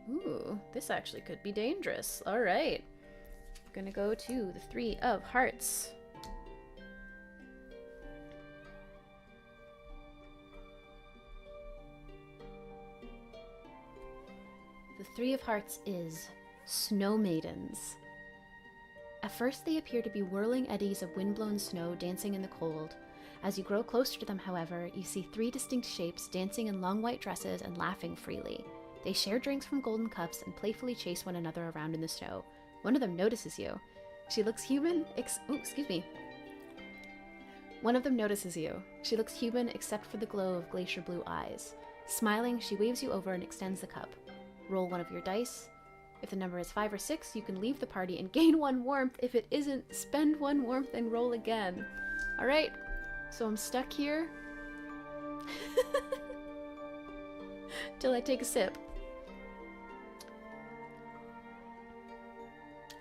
Ooh, this actually could be dangerous. All right. I'm gonna go to the 3 of hearts. The 3 of hearts is Snow Maidens. At first they appear to be whirling eddies of windblown snow dancing in the cold. As you grow closer to them, however, you see 3 distinct shapes dancing in long white dresses and laughing freely. They share drinks from golden cups and playfully chase one another around in the snow. One of them notices you. She looks human One of them notices you. She looks human except for the glow of glacier blue eyes. Smiling, she waves you over and extends the cup. Roll one of your dice. If the number is 5 or 6, you can leave the party and gain 1 warmth. If it isn't, spend 1 warmth and roll again. Alright, so I'm stuck here till I take a sip.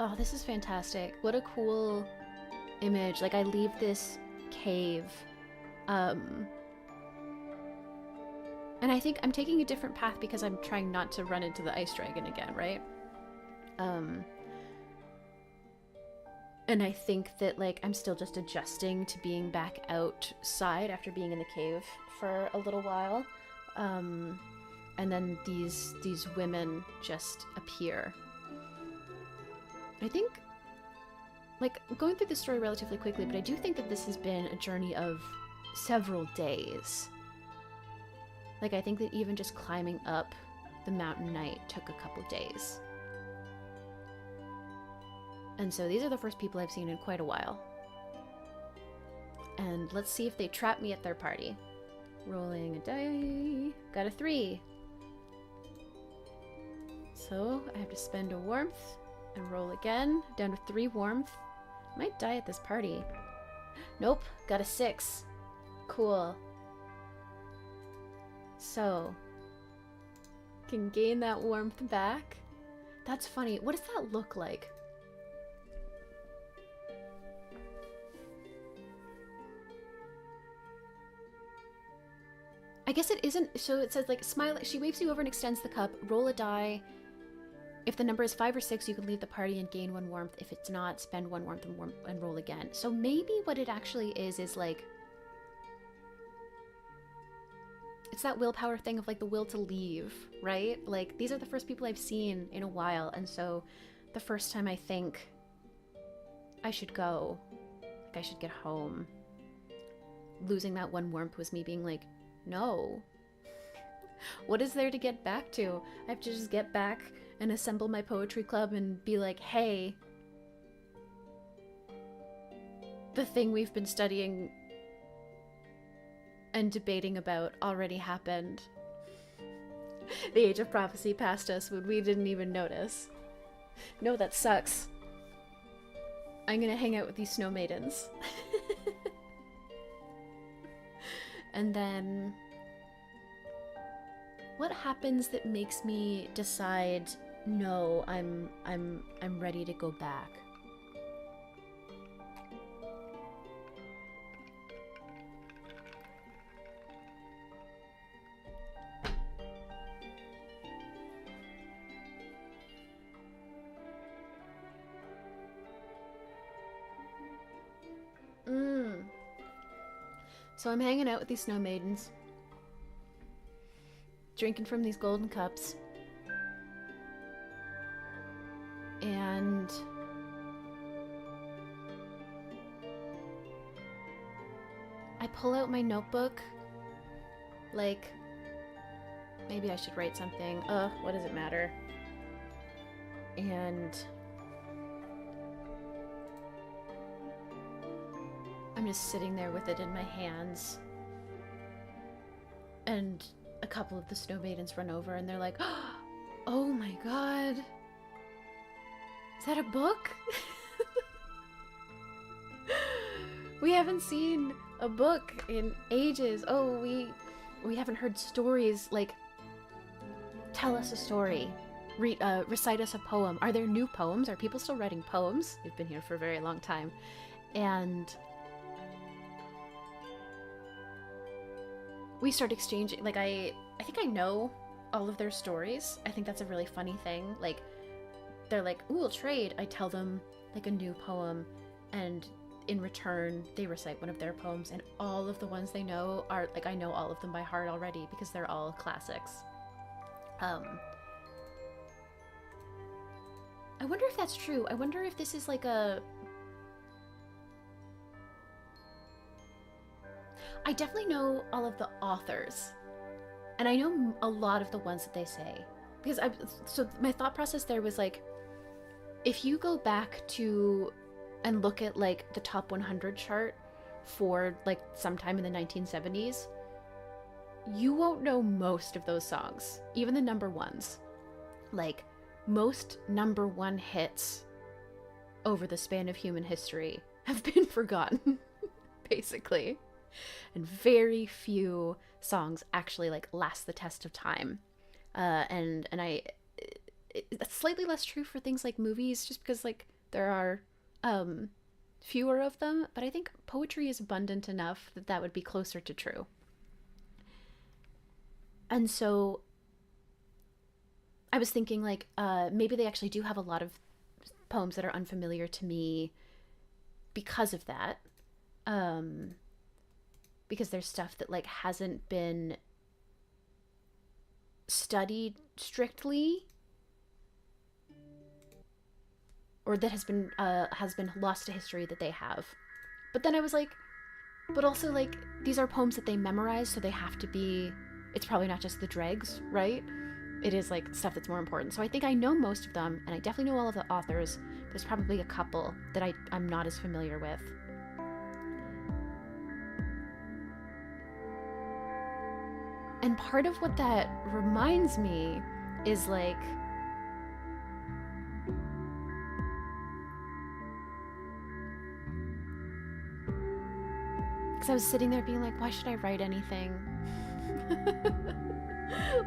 Oh, this is fantastic. What a cool image. Like, I leave this cave. And I think I'm taking a different path because I'm trying not to run into the ice dragon again, right? And I think that, like, I'm still just adjusting to being back outside after being in the cave for a little while. And then these women just appear. I think, like, I'm going through this story relatively quickly, but I do think that this has been a journey of several days. Like, I think that even just climbing up the mountain night took a couple days. And so these are the first people I've seen in quite a while. And let's see if they trap me at their party. Rolling a die. Got a 3. So I have to spend a warmth and roll again. Down to 3 warmth. Might die at this party. Nope, got a 6. Cool. So, can gain that warmth back. That's funny. What does that look like? I guess it isn't. So it says, like, smile. She waves you over and extends the cup. Roll a die. If the number is 5 or 6, you can leave the party and gain 1 warmth. If it's not, spend 1 warmth and roll again. So maybe what it actually is like, it's that willpower thing of, like, the will to leave, right? Like, these are the first people I've seen in a while, and so the first time I think I should go, like, I should get home. Losing that 1 warmth was me being like, no. What is there to get back to? I have to just get back and assemble my poetry club and be like, hey, the thing we've been studying and debating about already happened. The age of prophecy passed us when we didn't even notice. No, that sucks. I'm gonna hang out with these snow maidens. And then, what happens that makes me decide, no, I'm ready to go back? So I'm hanging out with these snow maidens, drinking from these golden cups, and I pull out my notebook, like, maybe I should write something. What does it matter? And I'm just sitting there with it in my hands. And a couple of the snow maidens run over and they're like, oh my god. Is that a book? We haven't seen a book in ages. Oh, we haven't heard stories. Like, tell us a story. Recite us a poem. Are there new poems? Are people still writing poems? They've been here for a very long time. And we start exchanging, like, I think I know all of their stories. I think that's a really funny thing. Like, they're like, ooh, we'll trade. I tell them, like, a new poem, and in return, they recite one of their poems, and all of the ones they know are, like, I know all of them by heart already, because they're all classics. I wonder if that's true. I wonder if this is like a... I definitely know all of the authors, and I know a lot of the ones that they say, because so my thought process there was like, if you go back to and look at like the top 100 chart for like sometime in the 1970s, you won't know most of those songs, even the number ones. Like, most number one hits over the span of human history have been forgotten, basically. And very few songs actually like last the test of time. And that's slightly less true for things like movies, just because like there are fewer of them, but I think poetry is abundant enough that that would be closer to true. And so I was thinking like maybe they actually do have a lot of poems that are unfamiliar to me because of that. Because there's stuff that like hasn't been studied strictly, or that has been lost to history that they have. But then I was like, but also like these are poems that they memorize, so they have to be, it's probably not just the dregs, right? It is like stuff that's more important. So I think I know most of them, and I definitely know all of the authors. There's probably a couple that I'm not as familiar with. And part of what that reminds me is like, because I was sitting there being like, why should I write anything?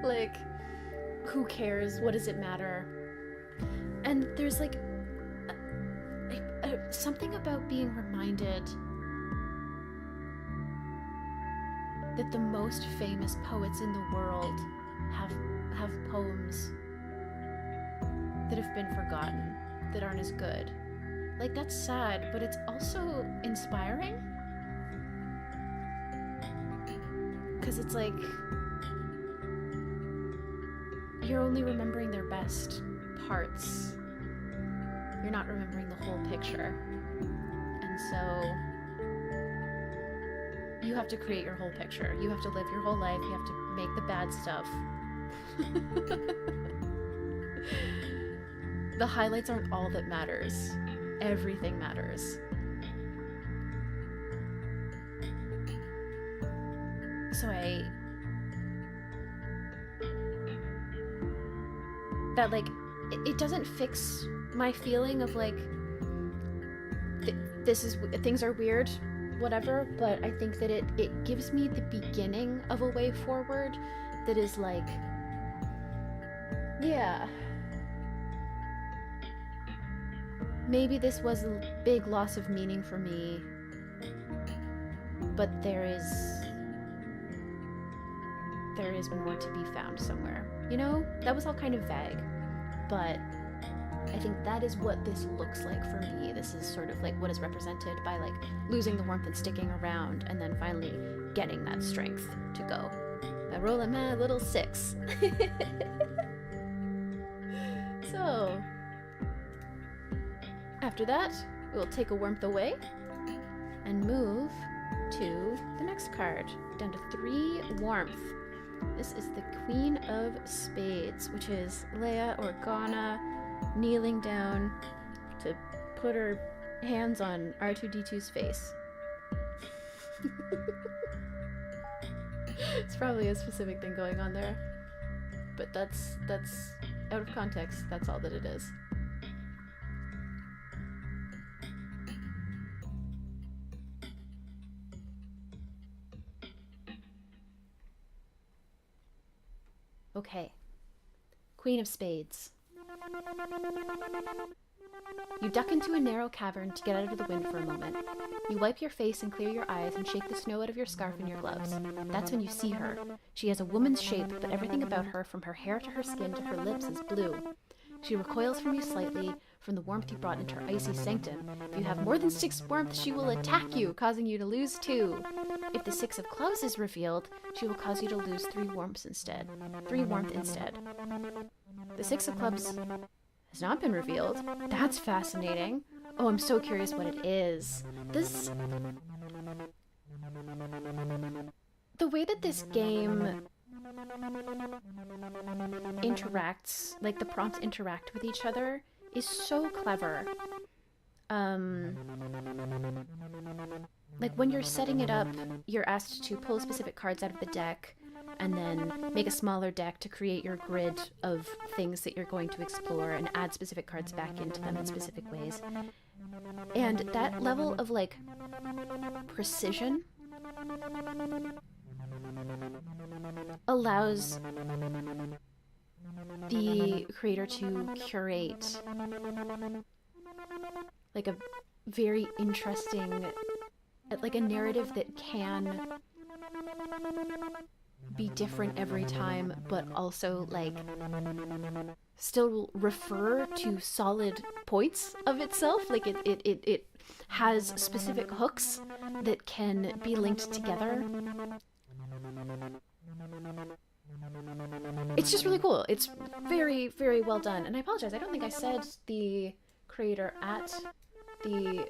Like, who cares? What does it matter? And there's like something about being reminded that the most famous poets in the world have poems that have been forgotten, that aren't as good. Like, that's sad, but it's also inspiring. Because it's like, you're only remembering their best parts. You're not remembering the whole picture. And so you have to create your whole picture. You have to live your whole life. You have to make the bad stuff. The highlights aren't all that matters. Everything matters. So that like, it doesn't fix my feeling of like, things are weird, whatever, but I think that it gives me the beginning of a way forward that is like, yeah, maybe this was a big loss of meaning for me, but there is more to be found somewhere. You know, that was all kind of vague, but I think that is what this looks like for me. This is sort of like what is represented by like losing the warmth and sticking around, and then finally getting that strength to go. I roll a mad little 6. So after that, we'll take a warmth away and move to the next card, down to 3 warmth. This is the Queen of Spades, which is Leia Organa kneeling down to put her hands on R2-D2's face. It's probably a specific thing going on there, but that's out of context. That's all that it is. Okay. Queen of Spades. You duck into a narrow cavern to get out of the wind for a moment. You wipe your face and clear your eyes and shake the snow out of your scarf and your gloves. That's when you see her. She has a woman's shape, but everything about her, from her hair to her skin to her lips, is blue. She recoils from you slightly, from the warmth you brought into her icy sanctum. If you have more than 6 warmth, she will attack you, causing you to lose 2. If the 6 of clubs is revealed, she will cause you to lose 3 warmth instead. The 6 of clubs has not been revealed. That's fascinating. Oh, I'm so curious what it is. The way that this game interacts, like the prompts interact with each other, is so clever. Like when you're setting it up, you're asked to pull specific cards out of the deck and then make a smaller deck to create your grid of things that you're going to explore and add specific cards back into them in specific ways. And that level of like precision allows the creator to curate like a very interesting, like a narrative that can be different every time, but also like still refer to solid points of itself. Like it has specific hooks that can be linked together. It's just really cool. It's very, very well done. And I apologize, I don't think I said the creator at the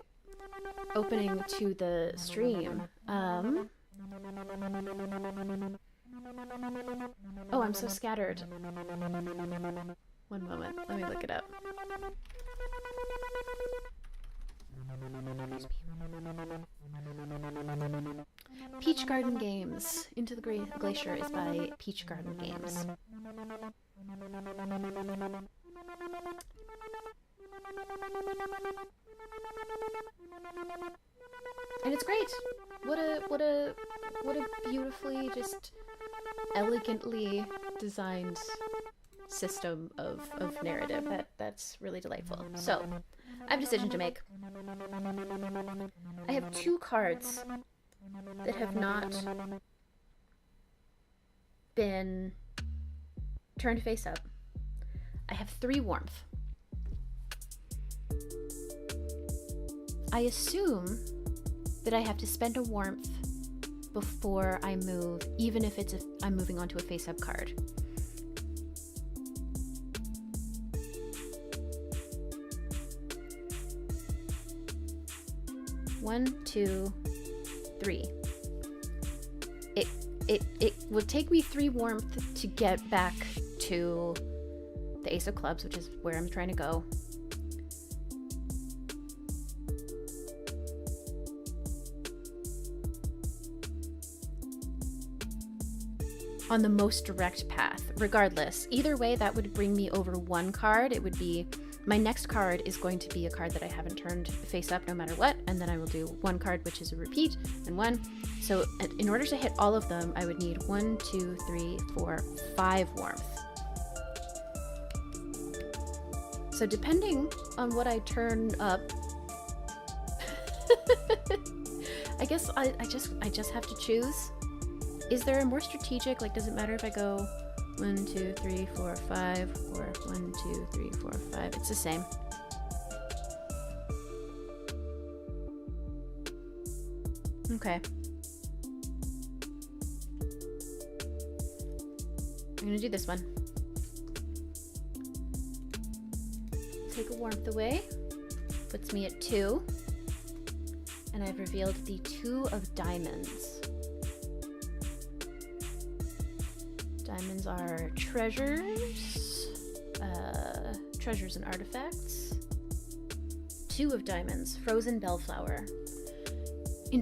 opening to the stream. Oh, I'm so scattered. One moment, let me look it up. Peach Garden Games. Into the Glacier is by Peach Garden Games. And it's great. What a beautifully, just elegantly designed system of narrative. That's really delightful. So, I have a decision to make. I have 2 cards that have not been turned face up. I have 3 warmth. I assume that I have to spend a warmth before I move, even if I'm moving onto a face-up card. One, 2, 3. It would take me 3 warmth to get back to the Ace of Clubs, which is where I'm trying to go. On the most direct path. Regardless, either way, that would bring me over 1 card. It would be, my next card is going to be a card that I haven't turned face up no matter what, and then I will do 1 card, which is a repeat, and 1. So in order to hit all of them, I would need 1, 2, 3, 4, 5 warmth. So depending on what I turn up, I guess I just have to choose. Is there a more strategic, like, does it matter if I go 1, 2, 3, 4, 5, or 1, 2, 3, 4, 5? It's the same. Okay. I'm gonna do this one. Take a warmth away. Puts me at 2. And I've revealed the 2 of diamonds. Diamonds are treasures. Treasures and artifacts. 2 of diamonds. Frozen bellflower. In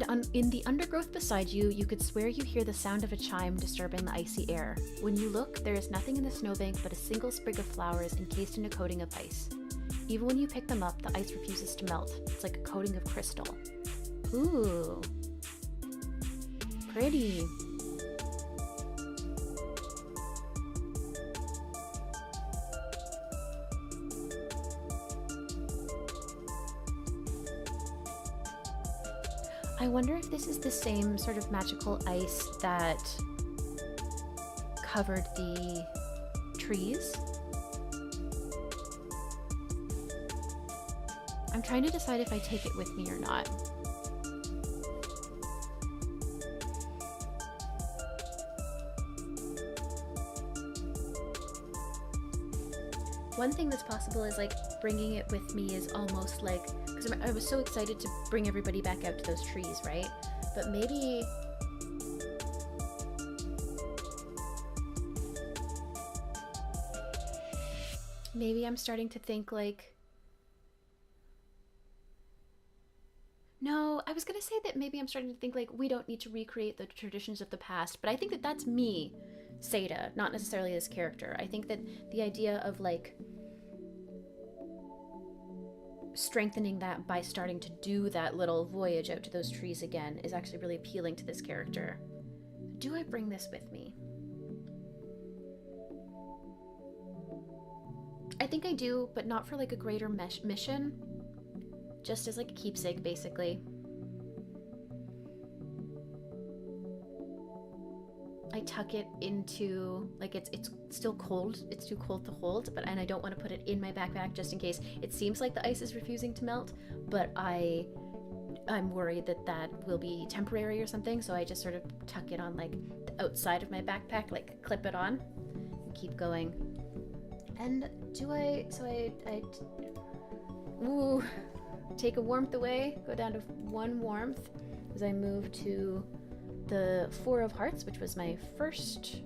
the undergrowth beside you, you could swear you hear the sound of a chime disturbing the icy air. When you look, there is nothing in the snowbank but a single sprig of flowers encased in a coating of ice. Even when you pick them up, the ice refuses to melt. It's like a coating of crystal. Ooh. Pretty. I wonder if this is the same sort of magical ice that covered the trees. I'm trying to decide if I take it with me or not. One thing that's possible is like bringing it with me is almost like, because I was so excited to bring everybody back out to those trees, right? But maybe I'm starting to think like, no, I was gonna say that maybe I'm starting to think like we don't need to recreate the traditions of the past, but I think that that's me, Seda, not necessarily this character. I think that the idea of like strengthening that by starting to do that little voyage out to those trees again is actually really appealing to this character. Do I bring this with me? I think I do, but not for like a greater mission. Just as like a keepsake, basically. I tuck it into, like it's still cold. It's too cold to hold, and I don't want to put it in my backpack just in case. It seems like the ice is refusing to melt, but I'm worried that that will be temporary or something, so I just sort of tuck it on like the outside of my backpack, like clip it on and keep going. And ooh, take a warmth away, go down to 1 warmth as I move to the 4 of hearts, which was my first.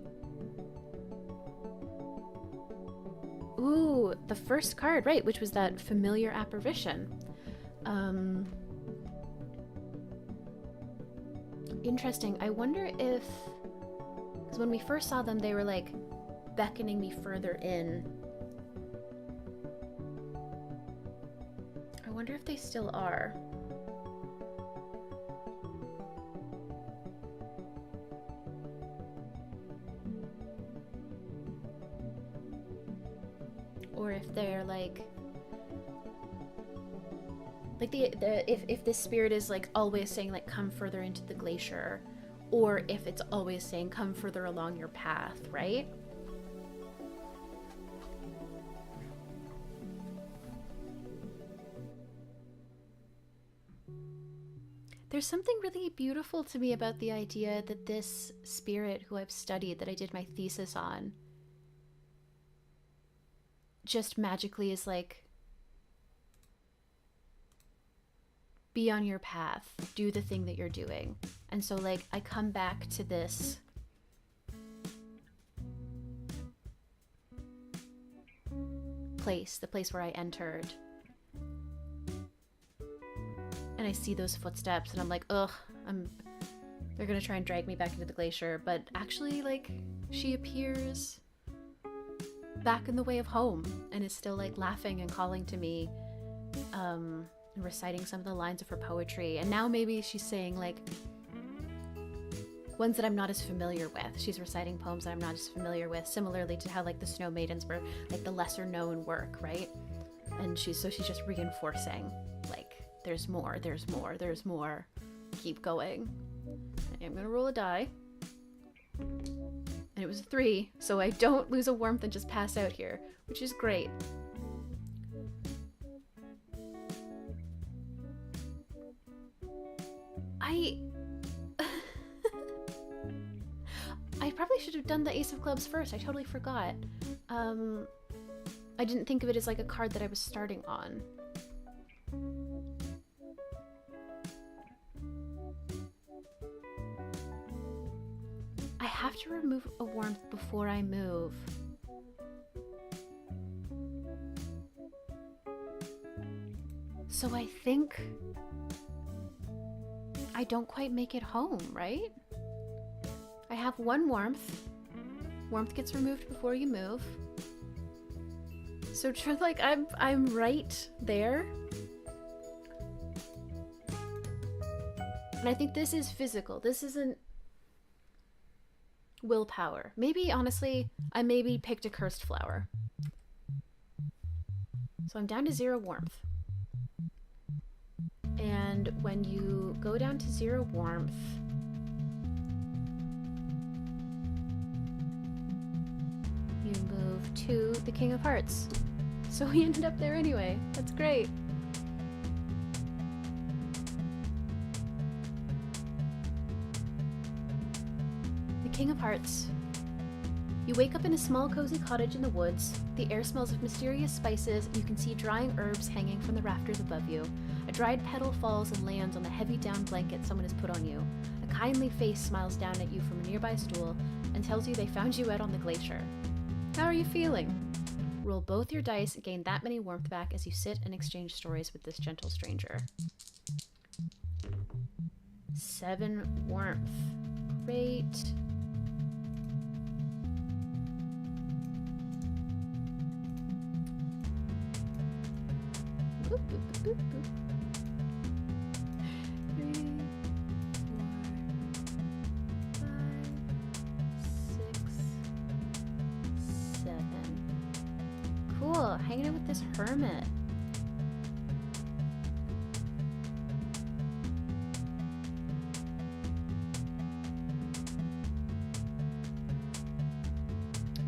Ooh, the first card, right, which was that familiar apparition. Interesting. I wonder if, because when we first saw them, they were like beckoning me further in. I wonder if they still are. Or if they're like if this spirit is like always saying like come further into the glacier, or if it's always saying come further along your path, right? There's something really beautiful to me about the idea that this spirit who I've studied, that I did my thesis on, just magically is like, be on your path, do the thing that you're doing. And so like I come back to this place, the place where I entered, and I see those footsteps and I'm like, ugh, they're gonna try and drag me back into the glacier, but actually like she appears back in the way of home and is still like laughing and calling to me, and reciting some of the lines of her poetry. And now maybe she's saying like ones that I'm not as familiar with. She's reciting poems that I'm not as familiar with, similarly to how like the Snow Maidens were like the lesser known work, right? And she's just reinforcing like there's more, keep going. I'm gonna roll a die. And it was a 3, so I don't lose a warmth and just pass out here, which is great. I probably should have done the Ace of Clubs first. I totally forgot. I didn't think of it as like a card that I was starting on. have to remove a warmth before I move. So I think I don't quite make it home, right? I have 1 warmth. Warmth gets removed before you move. So like I'm right there. And I think this is physical. This isn't willpower. Maybe, honestly, I maybe picked a cursed flower. So I'm down to 0 warmth. And when you go down to 0 warmth, you move to the King of Hearts. So we ended up there anyway. That's great. King of Hearts. You wake up in a small cozy cottage in the woods. The air smells of mysterious spices, and you can see drying herbs hanging from the rafters above you. A dried petal falls and lands on the heavy down blanket someone has put on you. A kindly face smiles down at you from a nearby stool and tells you they found you out on the glacier. How are you feeling? Roll both your dice and gain that many warmth back as you sit and exchange stories with this gentle stranger. 7 warmth. Great. Boop, boop, boop, boop. 3, 4, 5, 6, 7. Cool, hanging out with this hermit.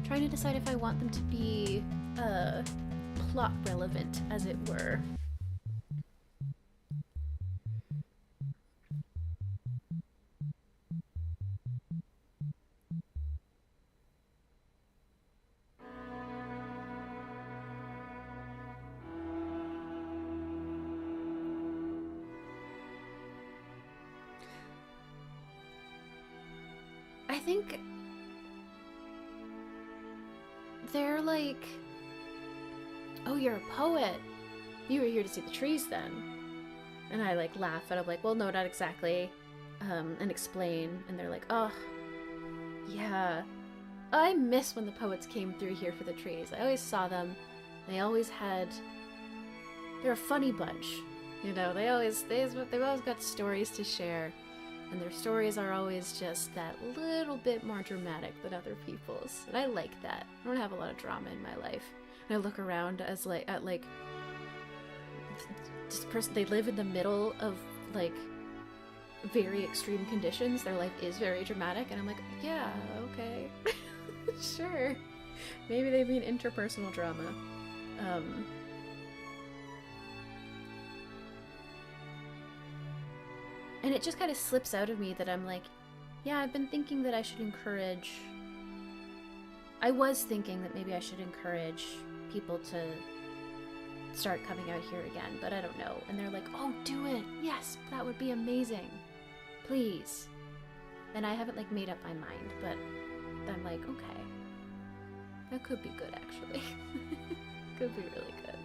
Trying to decide if I want them to be plot relevant, as it were. I think they're like, oh, you're a poet. You were here to see the trees then. And I like laugh and I'm like, well, no, not exactly. And explain. And they're like, oh, yeah. I miss when the poets came through here for the trees. I always saw them. They're a funny bunch. You know, they've always got stories to share. And their stories are always just that little bit more dramatic than other people's. And I like that. I don't have a lot of drama in my life. And I look around as at this person, they live in the middle of like very extreme conditions. Their life is very dramatic. And I'm like, yeah, okay. Sure. Maybe they mean interpersonal drama. And it just kind of slips out of me that I'm like, yeah, I've been thinking that I should encourage... I was thinking that maybe I should encourage people to start coming out here again, but I don't know. And they're like, oh, do it! Yes, that would be amazing. Please. And I haven't, like, made up my mind, but I'm like, okay. That could be good, actually. Could be really good.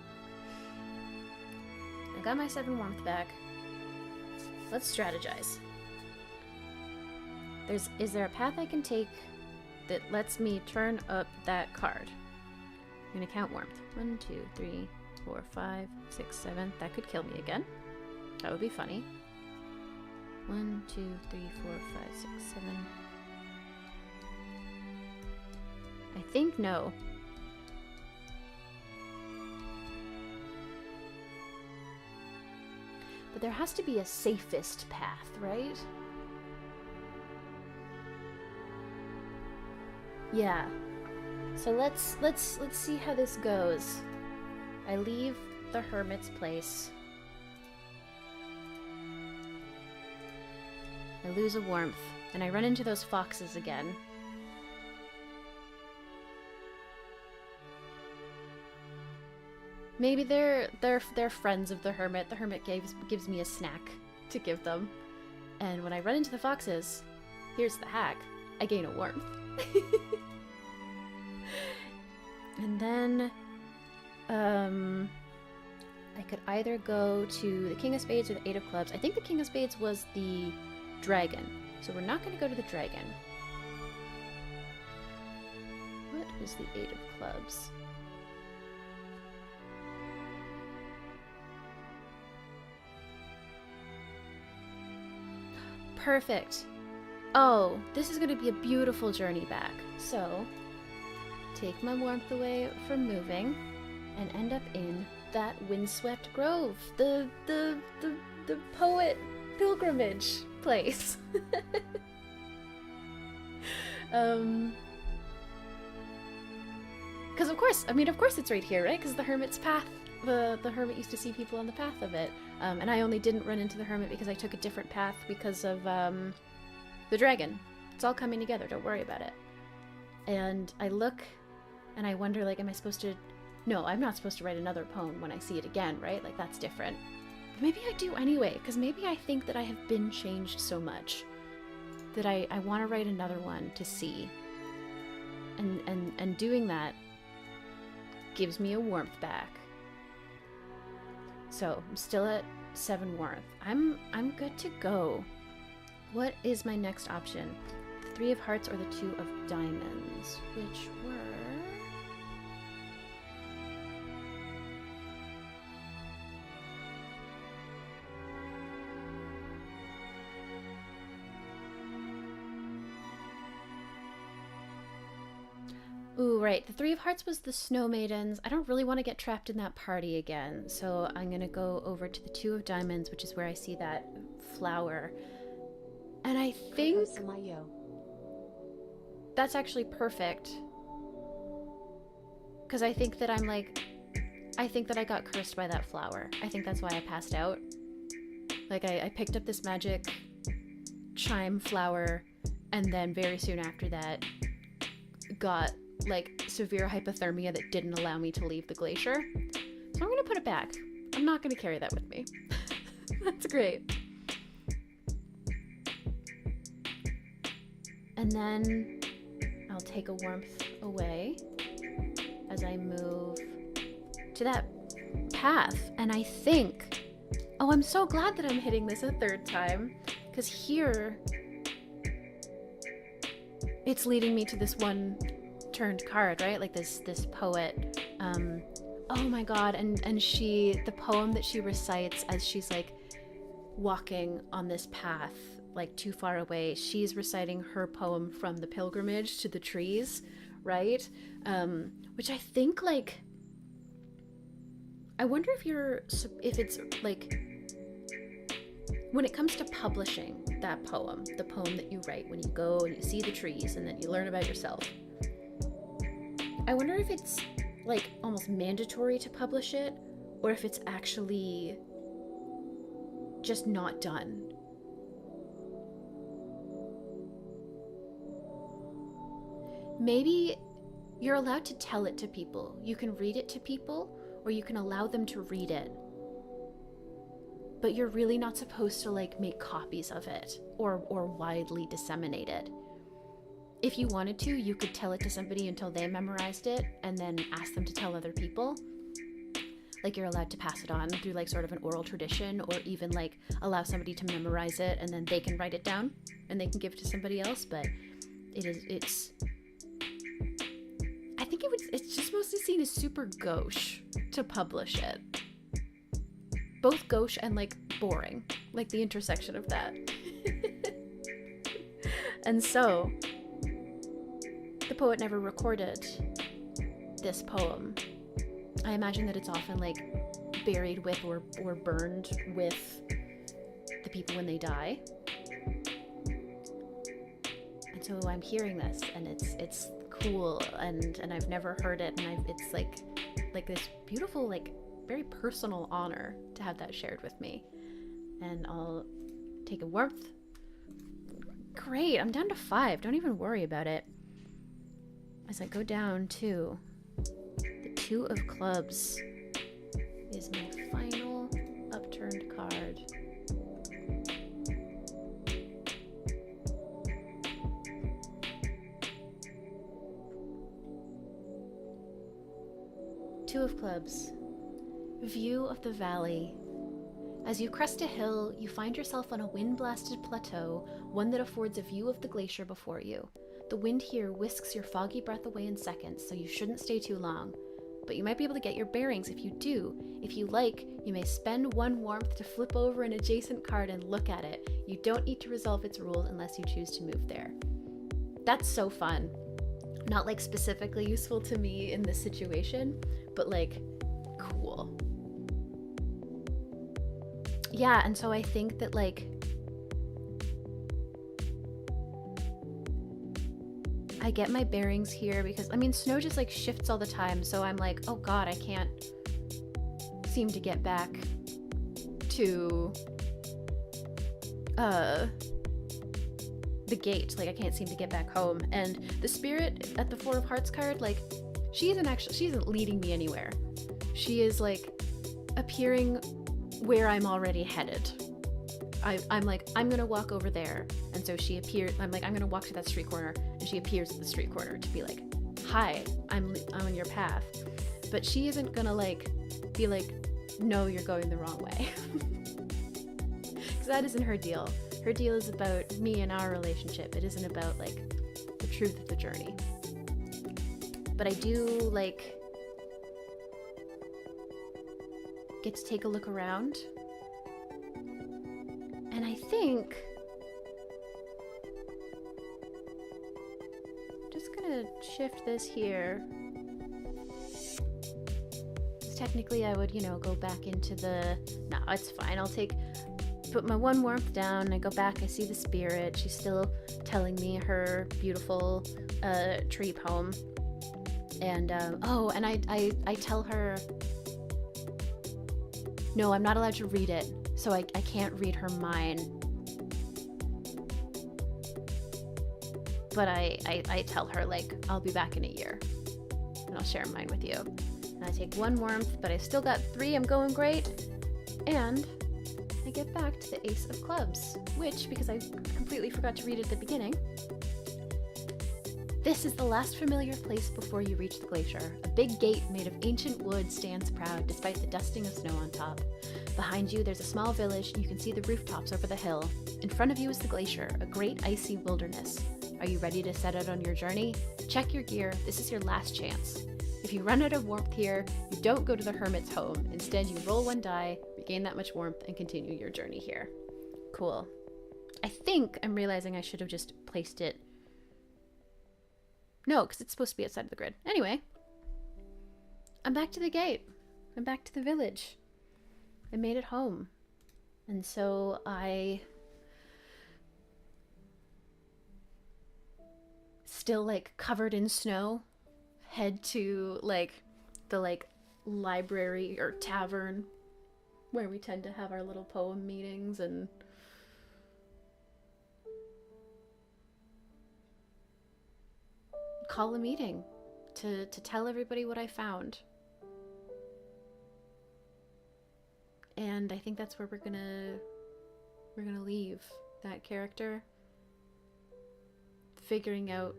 I got my 7 warmth back. Let's strategize. Is there a path I can take that lets me turn up that card? I'm gonna count warmth. 1, 2, 3, 4, 5, 6, 7. That could kill me again. That would be funny. 1, 2, 3, 4, 5, 6, 7. I think no. But there has to be a safest path, right? Yeah. So let's see how this goes. I leave the hermit's place. I lose a warmth, and I run into those foxes again. Maybe they're friends of the hermit. The hermit gives me a snack to give them. And when I run into the foxes, here's the hack. I gain a warmth. And then I could either go to the King of Spades or the Eight of Clubs. I think the King of Spades was the dragon, so we're not going to go to the dragon. What is the Eight of Clubs? Perfect. Oh, this is going to be a beautiful journey back. So, take my warmth away from moving and end up in that windswept grove, the poet pilgrimage place. Because of course it's right here, right? Because the hermit's path, the hermit used to see people on the path of it. And I only didn't run into the hermit because I took a different path because of the dragon. It's all coming together, don't worry about it. And I look and I wonder, like, am I supposed to... No, I'm not supposed to write another poem when I see it again, right? Like, that's different. But maybe I do anyway, because maybe I think that I have been changed so much that I want to write another one to see. And doing that gives me a warmth back. So, I'm still at 7 warmth. I'm good to go. What is my next option? The 3 of Hearts or the 2 of Diamonds, which were... Ooh, right. The 3 of Hearts was the Snow Maidens. I don't really want to get trapped in that party again, so I'm going to go over to the 2 of Diamonds, which is where I see that flower. And I think that's actually perfect. Because I think that I think that I got cursed by that flower. I think that's why I passed out. Like, I picked up this magic chime flower, and then very soon after that got like severe hypothermia that didn't allow me to leave the glacier. So I'm gonna put it back. I'm not gonna carry that with me. That's great. And then I'll take a warmth away as I move to that path. And I think, oh, I'm so glad that I'm hitting this a 3rd time, because here it's leading me to this one turned card, right? Like this poet. Oh my god, and the poem that she recites as she's like walking on this path, like too far away, she's reciting her poem from the pilgrimage to the trees, right? Which I think, like, I wonder if it's like, when it comes to publishing that poem, the poem that you write when you go and you see the trees and then you learn about yourself, I wonder if it's like almost mandatory to publish it, or if it's actually just not done. Maybe you're allowed to tell it to people. You can read it to people, or you can allow them to read it. But you're really not supposed to like make copies of it or widely disseminate it. If you wanted to, you could tell it to somebody until they memorized it and then ask them to tell other people. Like, you're allowed to pass it on through like sort of an oral tradition, or even like allow somebody to memorize it and then they can write it down and they can give it to somebody else. But it's I think it's just mostly seen as super gauche to publish it. Both gauche and like boring, like the intersection of that. And so the poet never recorded this poem. I imagine that it's often like buried with or burned with the people when they die. And so I'm hearing this, and it's cool, and I've never heard it, and it's like this beautiful, like very personal honor to have that shared with me. And I'll take a warmth. Great, I'm down to 5. Don't even worry about it. As I go down to the 2 of Clubs is my final upturned card. Two of Clubs. View of the valley. As you crest a hill, you find yourself on a wind-blasted plateau, one that affords a view of the glacier before you. The wind here whisks your foggy breath away in seconds, so you shouldn't stay too long. But you might be able to get your bearings if you do. If you like, you may spend 1 warmth to flip over an adjacent card and look at it. You don't need to resolve its rules unless you choose to move there. That's so fun. Not like specifically useful to me in this situation, but like cool. Yeah, and so I think that like I get my bearings here because I mean snow just like shifts all the time, so I'm like, oh god, I can't seem to get back to the gate. Like I can't seem to get back home. And the spirit at the 4 of Hearts card, like she isn't leading me anywhere. She is like appearing where I'm already headed. I'm like, I'm gonna walk over there, and so she appears. I'm like, I'm gonna walk to that street corner, and she appears at the street corner to be like, hi, I'm on your path. But she isn't gonna like be like, no, you're going the wrong way. Because that isn't her deal. Her deal is about me and our relationship. It isn't about like the truth of the journey. But I do like get to take a look around. And I think I'm just gonna shift this here. Because technically I would, go back into the... No, it's fine. Put my 1 warmth down, I go back, I see the spirit. She's still telling me her beautiful tree poem. And, and I tell her, no, I'm not allowed to read it. So I can't read her mind. But I tell her, like, I'll be back in a year. And I'll share mine with you. And I take 1 warmth, but I still got 3. I'm going great. And I get back to the Ace of Clubs, which, because I completely forgot to read it at the beginning, this is the last familiar place before you reach the glacier. A big gate made of ancient wood stands proud despite the dusting of snow on top. Behind you, there's a small village, and you can see the rooftops over the hill. In front of you is the glacier, a great icy wilderness. Are you ready to set out on your journey? Check your gear, this is your last chance. If you run out of warmth here, you don't go to the hermit's home. Instead, you roll 1 die, regain that much warmth, and continue your journey here. Cool. I think I'm realizing I should have just placed it... No, because it's supposed to be outside of the grid. Anyway, I'm back to the gate. I'm back to the village. I made it home. And so I still like covered in snow head to like the like library or tavern where we tend to have our little poem meetings and call a meeting to tell everybody what I found. And I think that's where we're gonna leave that character, figuring out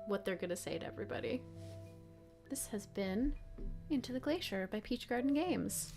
what they're gonna say to everybody. This has been Into the Glacier by Peach Garden Games.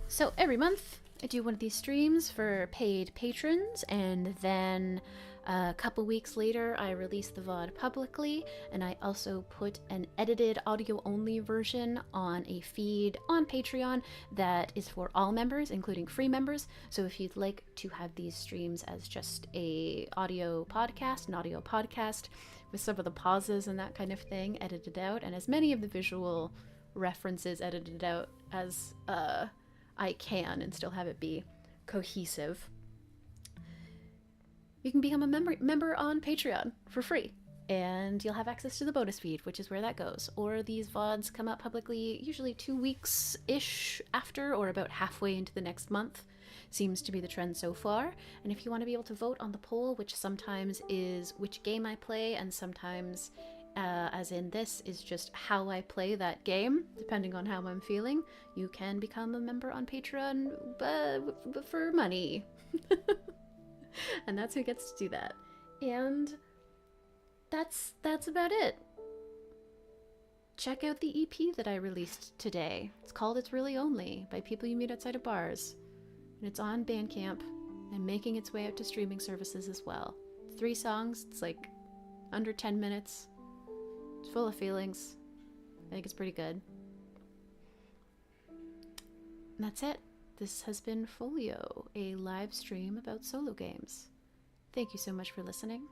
So every month I do one of these streams for paid patrons, and then a couple weeks later I release the VOD publicly, and I also put an edited audio-only version on a feed on Patreon that is for all members, including free members. So if you'd like to have these streams as just an audio podcast with some of the pauses and that kind of thing edited out, and as many of the visual references edited out as I can, and still have it be cohesive, you can become a member on Patreon for free, and you'll have access to the bonus feed, which is where that goes. Or these VODs come out publicly usually 2 weeks-ish after, or about halfway into the next month. Seems to be the trend so far. And if you want to be able to vote on the poll, which sometimes is which game I play, and sometimes as in this is just how I play that game, depending on how I'm feeling, you can become a member on Patreon for money. And that's who gets to do that. And that's about it. Check out the EP that I released today. It's called It's Really Only by People You Meet Outside of Bars. And it's on Bandcamp and making its way out to streaming services as well. 3 songs, it's like under 10 minutes. It's full of feelings. I think it's pretty good. And that's it. This has been Folio, a live stream about solo games. Thank you so much for listening.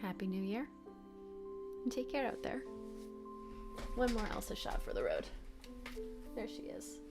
Happy New Year. And take care out there. One more Elsa shot for the road. There she is.